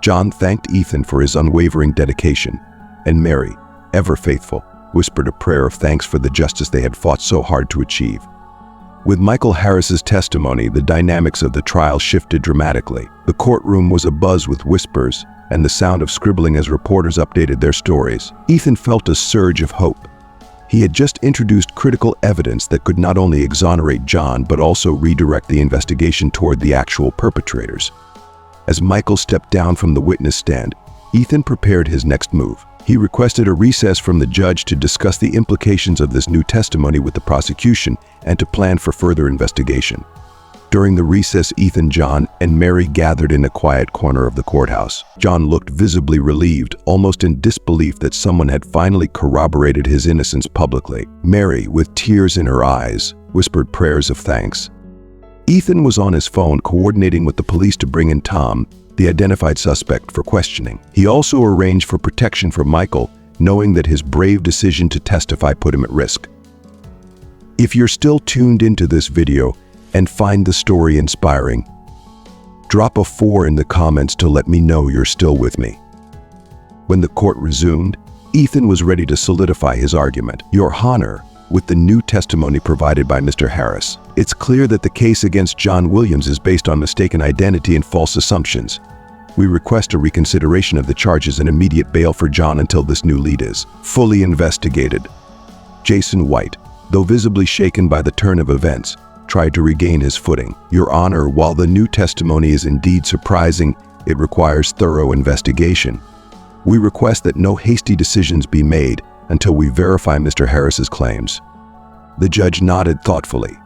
John thanked Ethan for his unwavering dedication, and Mary, ever faithful, whispered a prayer of thanks for the justice they had fought so hard to achieve. With Michael Harris's testimony, the dynamics of the trial shifted dramatically. The courtroom was abuzz with whispers and the sound of scribbling as reporters updated their stories. Ethan felt a surge of hope. He had just introduced critical evidence that could not only exonerate John but also redirect the investigation toward the actual perpetrators. As Michael stepped down from the witness stand, Ethan prepared his next move. He requested a recess from the judge to discuss the implications of this new testimony with the prosecution and to plan for further investigation. During the recess, Ethan, John, and Mary gathered in a quiet corner of the courthouse. John looked visibly relieved, almost in disbelief that someone had finally corroborated his innocence publicly. Mary, with tears in her eyes, whispered prayers of thanks. Ethan was on his phone coordinating with the police to bring in Tom, the identified suspect, for questioning. He also arranged for protection for Michael, knowing that his brave decision to testify put him at risk. If you're still tuned into this video and find the story inspiring, drop a 4 in the comments to let me know you're still with me. When the court resumed, Ethan was ready to solidify his argument. Your Honor, with the new testimony provided by Mr. Harris, it's clear that the case against John Williams is based on mistaken identity and false assumptions. We request a reconsideration of the charges and immediate bail for John until this new lead is fully investigated. Jason White, though visibly shaken by the turn of events, tried to regain his footing. Your Honor, while the new testimony is indeed surprising, it requires thorough investigation. We request that no hasty decisions be made until we verify Mr. Harris's claims. The judge nodded thoughtfully.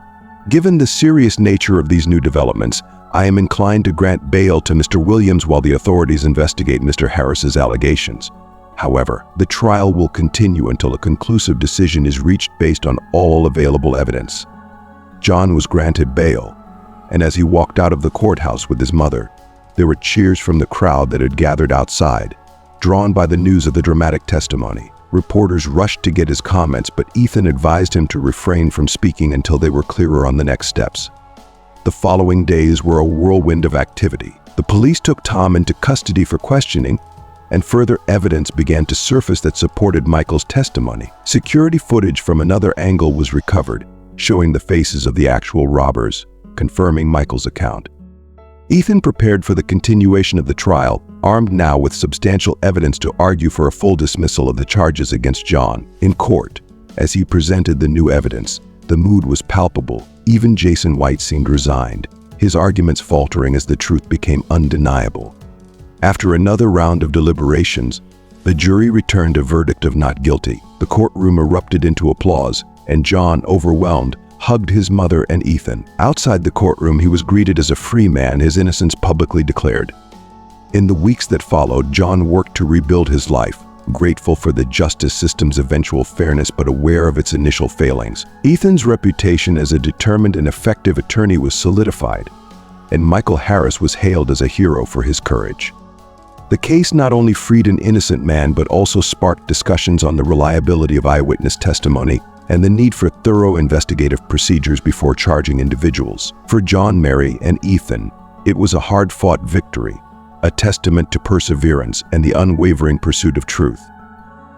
Given the serious nature of these new developments, I am inclined to grant bail to Mr. Williams while the authorities investigate Mr. Harris's allegations. However, the trial will continue until a conclusive decision is reached based on all available evidence. John was granted bail, and as he walked out of the courthouse with his mother, there were cheers from the crowd that had gathered outside, drawn by the news of the dramatic testimony. Reporters rushed to get his comments, but Ethan advised him to refrain from speaking until they were clearer on the next steps. The following days were a whirlwind of activity. The police took Tom into custody for questioning, and further evidence began to surface that supported Michael's testimony. Security footage from another angle was recovered, showing the faces of the actual robbers, confirming Michael's account. Ethan prepared for the continuation of the trial, armed now with substantial evidence to argue for a full dismissal of the charges against John. In court, as he presented the new evidence, the mood was palpable. Even Jason White seemed resigned, his arguments faltering as the truth became undeniable. After another round of deliberations, the jury returned a verdict of not guilty. The courtroom erupted into applause, and John, overwhelmed, hugged his mother and Ethan. Outside the courtroom, he was greeted as a free man, his innocence publicly declared. In the weeks that followed, John worked to rebuild his life, grateful for the justice system's eventual fairness but aware of its initial failings. Ethan's reputation as a determined and effective attorney was solidified, and Michael Harris was hailed as a hero for his courage. The case not only freed an innocent man but also sparked discussions on the reliability of eyewitness testimony and the need for thorough investigative procedures before charging individuals. For John, Mary, and Ethan, it was a hard-fought victory, a testament to perseverance and the unwavering pursuit of truth.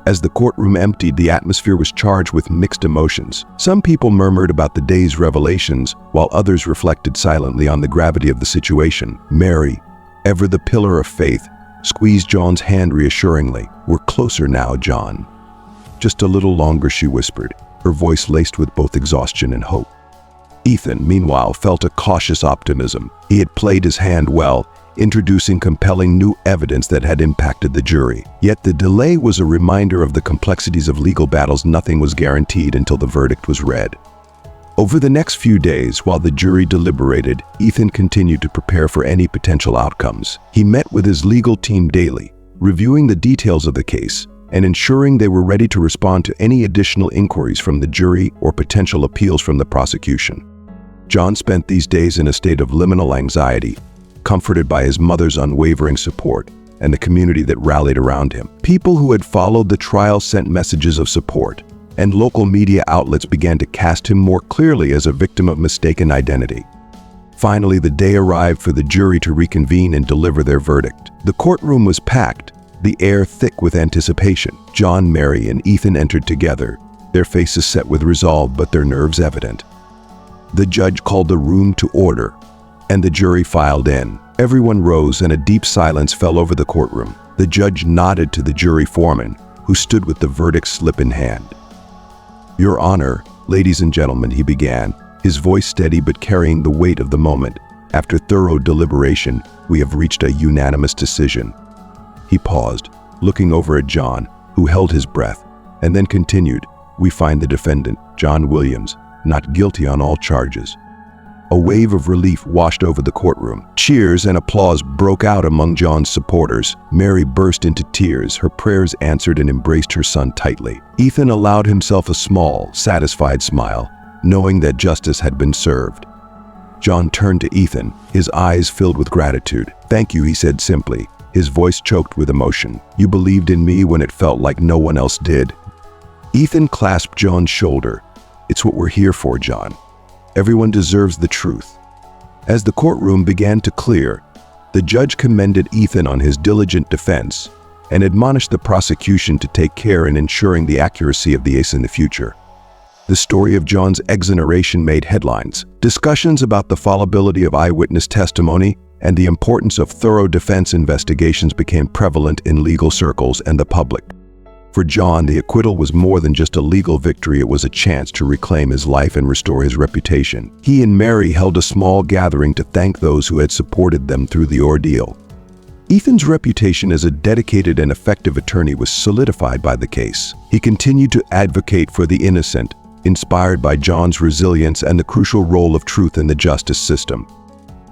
As the courtroom emptied, the atmosphere was charged with mixed emotions. Some people murmured about the day's revelations, while others reflected silently on the gravity of the situation. Mary, ever the pillar of faith, squeezed John's hand reassuringly. "We're closer now, John." "Just a little longer," she whispered, her voice laced with both exhaustion and hope. Ethan, meanwhile, felt a cautious optimism. He had played his hand well, introducing compelling new evidence that had impacted the jury. Yet the delay was a reminder of the complexities of legal battles. Nothing was guaranteed until the verdict was read. Over the next few days, while the jury deliberated, Ethan continued to prepare for any potential outcomes. He met with his legal team daily, reviewing the details of the case and ensuring they were ready to respond to any additional inquiries from the jury or potential appeals from the prosecution. John spent these days in a state of liminal anxiety, comforted by his mother's unwavering support and the community that rallied around him. People who had followed the trial sent messages of support, and local media outlets began to cast him more clearly as a victim of mistaken identity. Finally, the day arrived for the jury to reconvene and deliver their verdict. The courtroom was packed, the air thick with anticipation. John, Mary, and Ethan entered together, their faces set with resolve but their nerves evident. The judge called the room to order, and the jury filed in. Everyone rose and a deep silence fell over the courtroom. The judge nodded to the jury foreman, who stood with the verdict slip in hand. "Your Honor, ladies and gentlemen," he began, his voice steady but carrying the weight of the moment. "After thorough deliberation, we have reached a unanimous decision." He paused, looking over at John, who held his breath, and then continued, "We find the defendant, John Williams, not guilty on all charges." A wave of relief washed over the courtroom. Cheers and applause broke out among John's supporters. Mary burst into tears, her prayers answered, and embraced her son tightly. Ethan allowed himself a small, satisfied smile, knowing that justice had been served. John turned to Ethan, his eyes filled with gratitude. "Thank you," he said simply, his voice choked with emotion. "You believed in me when it felt like no one else did." Ethan clasped John's shoulder. "It's what we're here for, John. Everyone deserves the truth." As the courtroom began to clear, the judge commended Ethan on his diligent defense and admonished the prosecution to take care in ensuring the accuracy of the case in the future. The story of John's exoneration made headlines. Discussions about the fallibility of eyewitness testimony and the importance of thorough defense investigations became prevalent in legal circles and the public. For John, the acquittal was more than just a legal victory. It was a chance to reclaim his life and restore his reputation. He and Mary held a small gathering to thank those who had supported them through the ordeal. Ethan's reputation as a dedicated and effective attorney was solidified by the case. He continued to advocate for the innocent, inspired by John's resilience and the crucial role of truth in the justice system.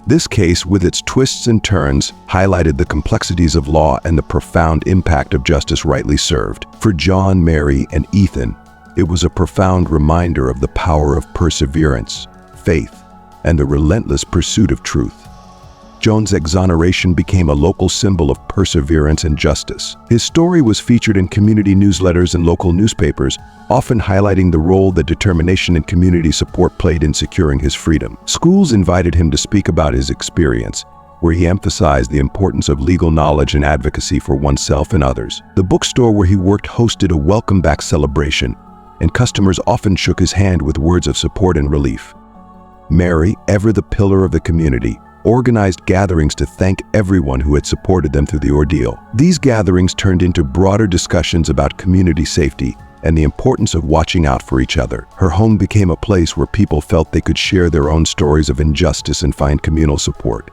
This case, with its twists and turns, highlighted the complexities of law and the profound impact of justice rightly served. For John, Mary, and Ethan, it was a profound reminder of the power of perseverance, faith, and the relentless pursuit of truth. John's exoneration became a local symbol of perseverance and justice. His story was featured in community newsletters and local newspapers, often highlighting the role that determination and community support played in securing his freedom. Schools invited him to speak about his experience, where he emphasized the importance of legal knowledge and advocacy for oneself and others. The bookstore where he worked hosted a welcome back celebration, and customers often shook his hand with words of support and relief. Mary, ever the pillar of the community, organized gatherings to thank everyone who had supported them through the ordeal. These gatherings turned into broader discussions about community safety and the importance of watching out for each other. Her home became a place where people felt they could share their own stories of injustice and find communal support.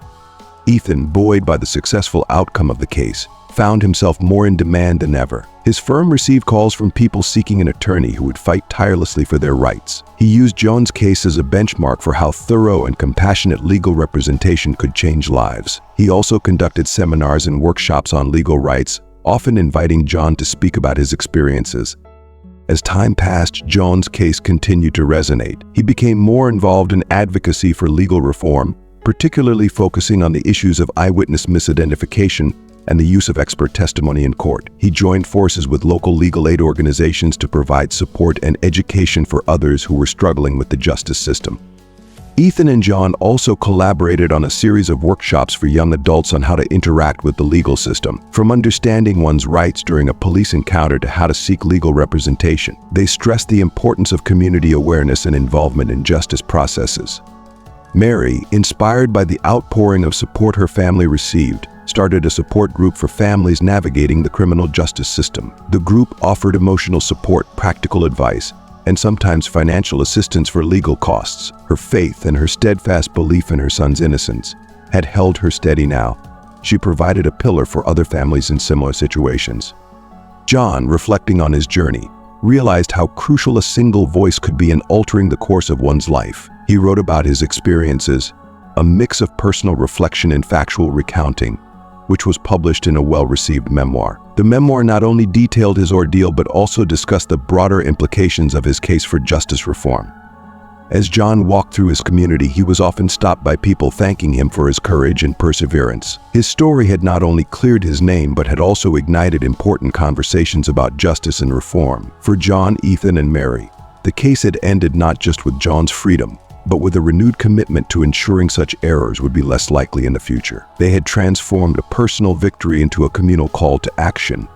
Ethan, buoyed by the successful outcome of the case, found himself more in demand than ever. His firm received calls from people seeking an attorney who would fight tirelessly for their rights. He used John's case as a benchmark for how thorough and compassionate legal representation could change lives. He also conducted seminars and workshops on legal rights, often inviting John to speak about his experiences. As time passed, John's case continued to resonate. He became more involved in advocacy for legal reform, particularly focusing on the issues of eyewitness misidentification and the use of expert testimony in court. He joined forces with local legal aid organizations to provide support and education for others who were struggling with the justice system. Ethan and John also collaborated on a series of workshops for young adults on how to interact with the legal system, from understanding one's rights during a police encounter to how to seek legal representation. They stressed the importance of community awareness and involvement in justice processes. Mary, inspired by the outpouring of support her family received, started a support group for families navigating the criminal justice system. The group offered emotional support, practical advice, and sometimes financial assistance for legal costs. Her faith and her steadfast belief in her son's innocence had held her steady now. She provided a pillar for other families in similar situations. John, reflecting on his journey, realized how crucial a single voice could be in altering the course of one's life. He wrote about his experiences, a mix of personal reflection and factual recounting, which was published in a well-received memoir. The memoir not only detailed his ordeal but also discussed the broader implications of his case for justice reform. As John walked through his community, he was often stopped by people thanking him for his courage and perseverance. His story had not only cleared his name but had also ignited important conversations about justice and reform. For John, Ethan, and Mary, the case had ended not just with John's freedom, but with a renewed commitment to ensuring such errors would be less likely in the future. They had transformed a personal victory into a communal call to action,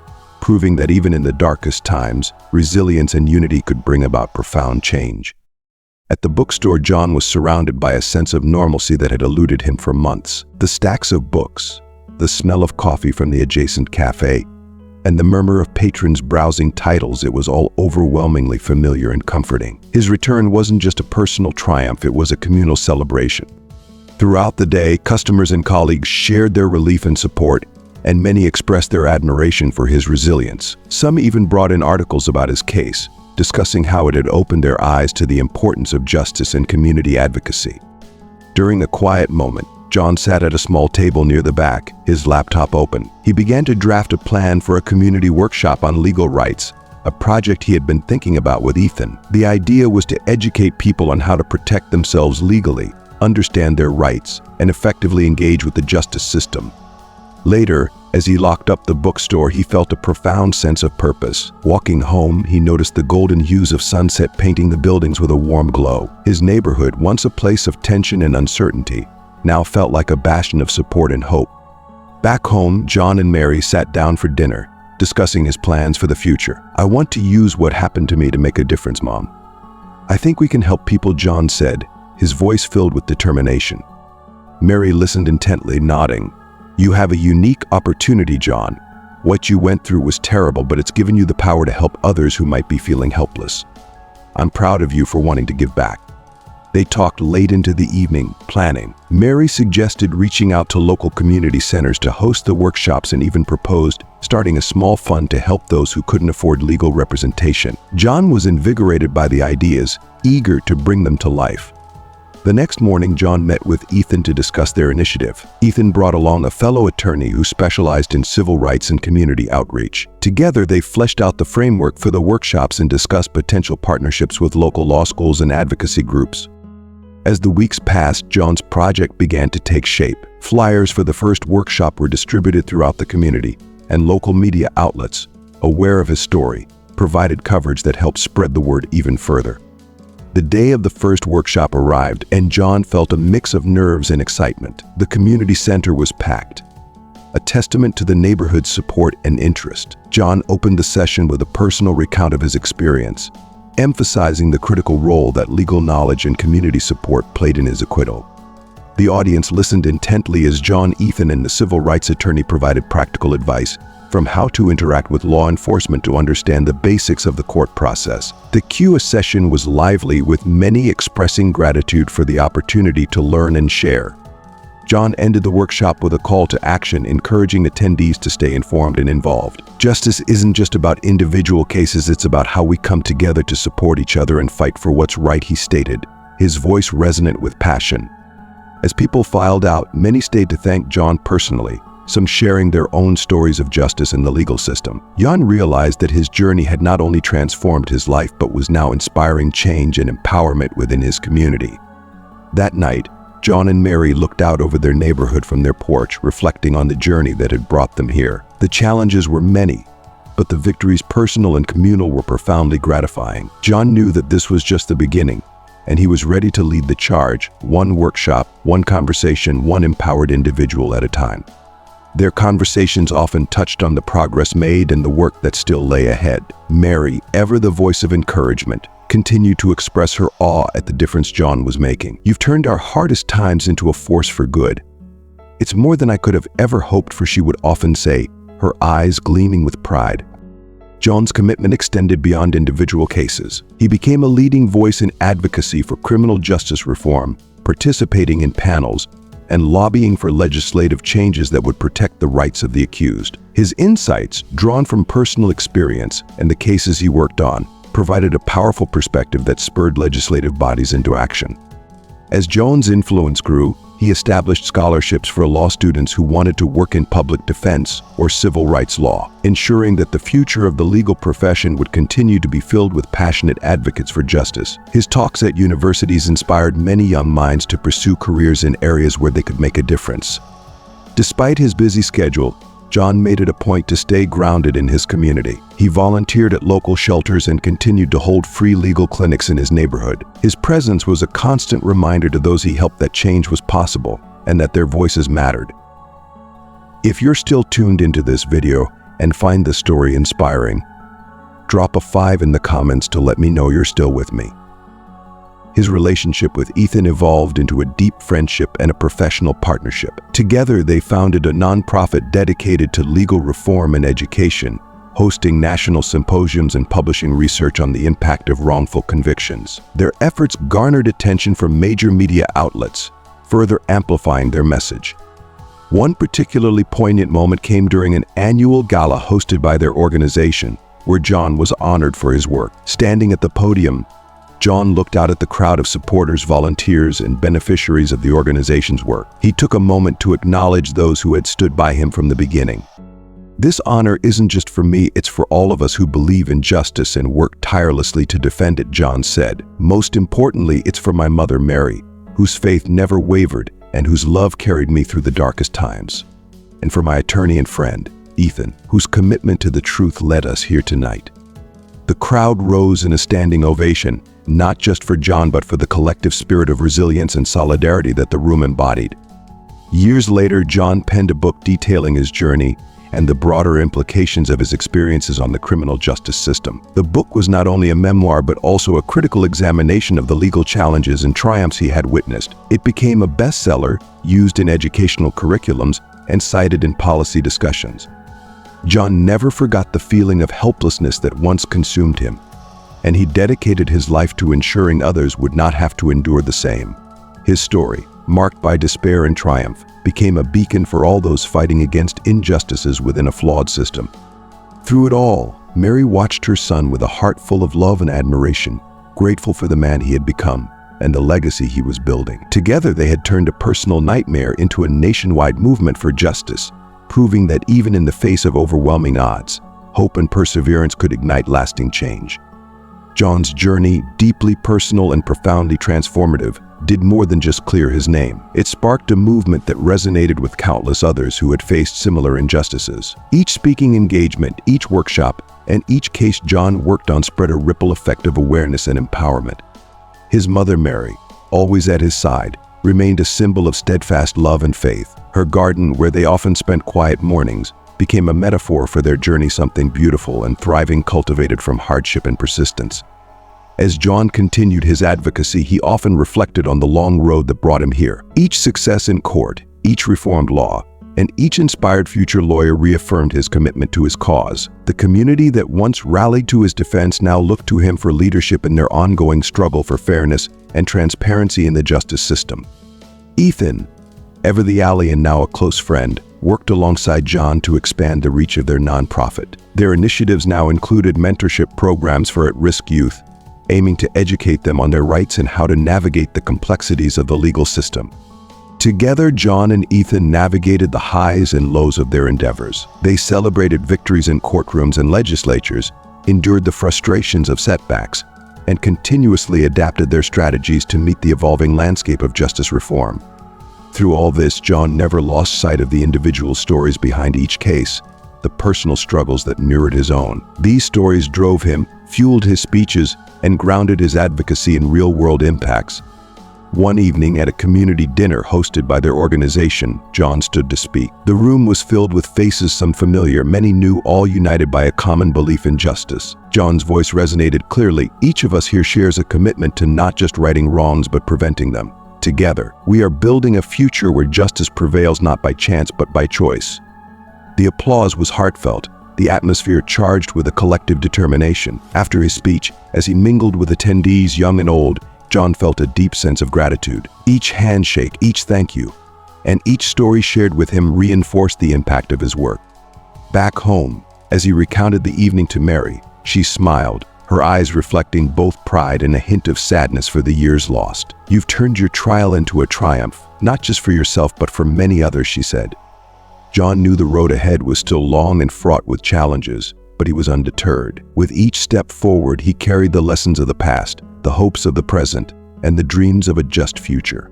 proving that even in the darkest times, resilience and unity could bring about profound change. At the bookstore, John was surrounded by a sense of normalcy that had eluded him for months. The stacks of books, the smell of coffee from the adjacent cafe, and the murmur of patrons browsing titles, it was all overwhelmingly familiar and comforting. His return wasn't just a personal triumph, it was a communal celebration. Throughout the day, customers and colleagues shared their relief and support, and many expressed their admiration for his resilience. Some even brought in articles about his case, discussing how it had opened their eyes to the importance of justice and community advocacy. During a quiet moment, John sat at a small table near the back, his laptop open. He began to draft a plan for a community workshop on legal rights, a project he had been thinking about with Ethan. The idea was to educate people on how to protect themselves legally, understand their rights, and effectively engage with the justice system. Later, as he locked up the bookstore, he felt a profound sense of purpose. Walking home, he noticed the golden hues of sunset painting the buildings with a warm glow. His neighborhood, once a place of tension and uncertainty, now felt like a bastion of support and hope. Back home, John and Mary sat down for dinner, discussing his plans for the future. "I want to use what happened to me to make a difference, Mom. I think we can help people," John said, his voice filled with determination. Mary listened intently, nodding. "You have a unique opportunity, John. What you went through was terrible, but it's given you the power to help others who might be feeling helpless. I'm proud of you for wanting to give back." They talked late into the evening, planning. Mary suggested reaching out to local community centers to host the workshops and even proposed starting a small fund to help those who couldn't afford legal representation. John was invigorated by the ideas, eager to bring them to life. The next morning, John met with Ethan to discuss their initiative. Ethan brought along a fellow attorney who specialized in civil rights and community outreach. Together, they fleshed out the framework for the workshops and discussed potential partnerships with local law schools and advocacy groups. As the weeks passed, John's project began to take shape. Flyers for the first workshop were distributed throughout the community, and local media outlets, aware of his story, provided coverage that helped spread the word even further. The day of the first workshop arrived, and John felt a mix of nerves and excitement. The community center was packed, a testament to the neighborhood's support and interest. John opened the session with a personal recount of his experience, emphasizing the critical role that legal knowledge and community support played in his acquittal. The audience listened intently as John, Ethan, and the civil rights attorney provided practical advice, from how to interact with law enforcement to understand the basics of the court process. The Q&A session was lively, with many expressing gratitude for the opportunity to learn and share. John ended the workshop with a call to action, encouraging attendees to stay informed and involved. Justice isn't just about individual cases, it's about how we come together to support each other and fight for what's right, he stated, his voice resonant with passion. As people filed out, many stayed to thank John personally, some sharing their own stories of justice in the legal system. John realized that his journey had not only transformed his life but was now inspiring change and empowerment within his community. That night, John and Mary looked out over their neighborhood from their porch, reflecting on the journey that had brought them here. The challenges were many, but the victories, personal and communal, were profoundly gratifying. John knew that this was just the beginning, and he was ready to lead the charge, one workshop, one conversation, one empowered individual at a time. Their conversations often touched on the progress made and the work that still lay ahead. Mary, ever the voice of encouragement, continued to express her awe at the difference John was making. "You've turned our hardest times into a force for good. It's more than I could have ever hoped for," she would often say, her eyes gleaming with pride. John's commitment extended beyond individual cases. He became a leading voice in advocacy for criminal justice reform, participating in panels, and lobbying for legislative changes that would protect the rights of the accused. His insights, drawn from personal experience and the cases he worked on, provided a powerful perspective that spurred legislative bodies into action. As John's influence grew, he established scholarships for law students who wanted to work in public defense or civil rights law, ensuring that the future of the legal profession would continue to be filled with passionate advocates for justice. His talks at universities inspired many young minds to pursue careers in areas where they could make a difference. Despite his busy schedule, John made it a point to stay grounded in his community. He volunteered at local shelters and continued to hold free legal clinics in his neighborhood. His presence was a constant reminder to those he helped that change was possible and that their voices mattered. If you're still tuned into this video and find the story inspiring, drop a 5 in the comments to let me know you're still with me. His relationship with Ethan evolved into a deep friendship and a professional partnership. Together, they founded a nonprofit dedicated to legal reform and education, hosting national symposiums and publishing research on the impact of wrongful convictions. Their efforts garnered attention from major media outlets, further amplifying their message. One particularly poignant moment came during an annual gala hosted by their organization, where John was honored for his work. Standing at the podium, John looked out at the crowd of supporters, volunteers, and beneficiaries of the organization's work. He took a moment to acknowledge those who had stood by him from the beginning. "This honor isn't just for me, it's for all of us who believe in justice and work tirelessly to defend it," John said. "Most importantly, it's for my mother, Mary, whose faith never wavered and whose love carried me through the darkest times. And for my attorney and friend, Ethan, whose commitment to the truth led us here tonight." The crowd rose in a standing ovation, not just for John but for the collective spirit of resilience and solidarity that the room embodied. Years later, John penned a book detailing his journey and the broader implications of his experiences on the criminal justice system. The book was not only a memoir but also a critical examination of the legal challenges and triumphs he had witnessed. It became a bestseller, used in educational curriculums, and cited in policy discussions. John never forgot the feeling of helplessness that once consumed him, and he dedicated his life to ensuring others would not have to endure the same. His story, marked by despair and triumph, became a beacon for all those fighting against injustices within a flawed system. Through it all, Mary watched her son with a heart full of love and admiration, grateful for the man he had become and the legacy he was building. Together, they had turned a personal nightmare into a nationwide movement for justice, proving that even in the face of overwhelming odds, hope and perseverance could ignite lasting change. John's journey, deeply personal and profoundly transformative, did more than just clear his name. It sparked a movement that resonated with countless others who had faced similar injustices. Each speaking engagement, each workshop, and each case John worked on spread a ripple effect of awareness and empowerment. His mother, Mary, always at his side, remained a symbol of steadfast love and faith. Her garden, where they often spent quiet mornings, became a metaphor for their journey, something beautiful and thriving cultivated from hardship and persistence. As John continued his advocacy, he often reflected on the long road that brought him here. Each success in court, each reformed law, and each inspired future lawyer reaffirmed his commitment to his cause. The community that once rallied to his defense now looked to him for leadership in their ongoing struggle for fairness and transparency in the justice system. Ethan, ever the ally and now a close friend, worked alongside John to expand the reach of their nonprofit. Their initiatives now included mentorship programs for at-risk youth, aiming to educate them on their rights and how to navigate the complexities of the legal system. Together, John and Ethan navigated the highs and lows of their endeavors. They celebrated victories in courtrooms and legislatures, endured the frustrations of setbacks, and continuously adapted their strategies to meet the evolving landscape of justice reform. Through all this, John never lost sight of the individual stories behind each case, the personal struggles that mirrored his own. These stories drove him, fueled his speeches, and grounded his advocacy in real-world impacts. One evening at a community dinner hosted by their organization, John stood to speak. The room was filled with faces, some familiar, many new, all united by a common belief in justice. John's voice resonated clearly. Each of us here shares a commitment to not just righting wrongs but preventing them. Together, we are building a future where justice prevails not by chance but by choice. The applause was heartfelt, the atmosphere charged with a collective determination. After his speech, as he mingled with attendees young and old, John felt a deep sense of gratitude. Each handshake, each thank you, and each story shared with him reinforced the impact of his work. Back home, as he recounted the evening to Mary, she smiled, her eyes reflecting both pride and a hint of sadness for the years lost. "You've turned your trial into a triumph, not just for yourself but for many others," she said. John knew the road ahead was still long and fraught with challenges, but he was undeterred. With each step forward, he carried the lessons of the past, the hopes of the present, and the dreams of a just future.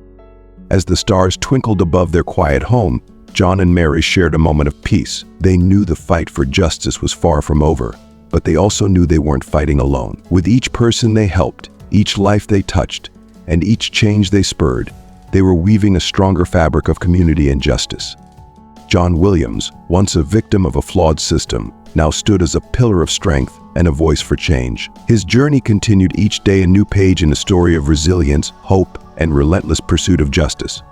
As the stars twinkled above their quiet home, John and Mary shared a moment of peace. They knew the fight for justice was far from over, but they also knew they weren't fighting alone. With each person they helped, each life they touched, and each change they spurred, they were weaving a stronger fabric of community and justice. John Williams, once a victim of a flawed system, now stood as a pillar of strength and a voice for change. His journey continued, each day a new page in a story of resilience, hope, and relentless pursuit of justice.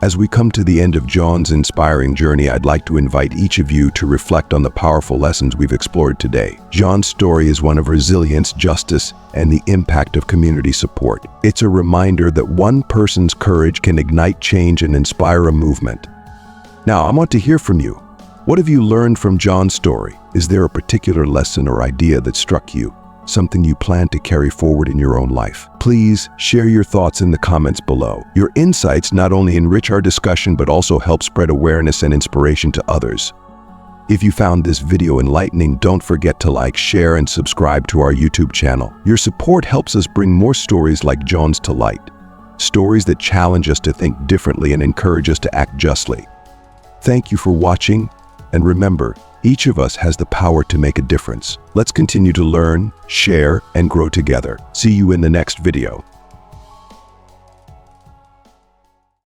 As we come to the end of John's inspiring journey, I'd like to invite each of you to reflect on the powerful lessons we've explored today. John's story is one of resilience, justice, and the impact of community support. It's a reminder that one person's courage can ignite change and inspire a movement. Now, I want to hear from you. What have you learned from John's story? Is there a particular lesson or idea that struck you? Something you plan to carry forward in your own life? Please share your thoughts in the comments below. Your insights not only enrich our discussion but also help spread awareness and inspiration to others. If you found this video enlightening, don't forget to like, share, and subscribe to our YouTube channel. Your support helps us bring more stories like John's to light. Stories that challenge us to think differently and encourage us to act justly. Thank you for watching, and remember, each of us has the power to make a difference. Let's continue to learn, share, and grow together. See you in the next video.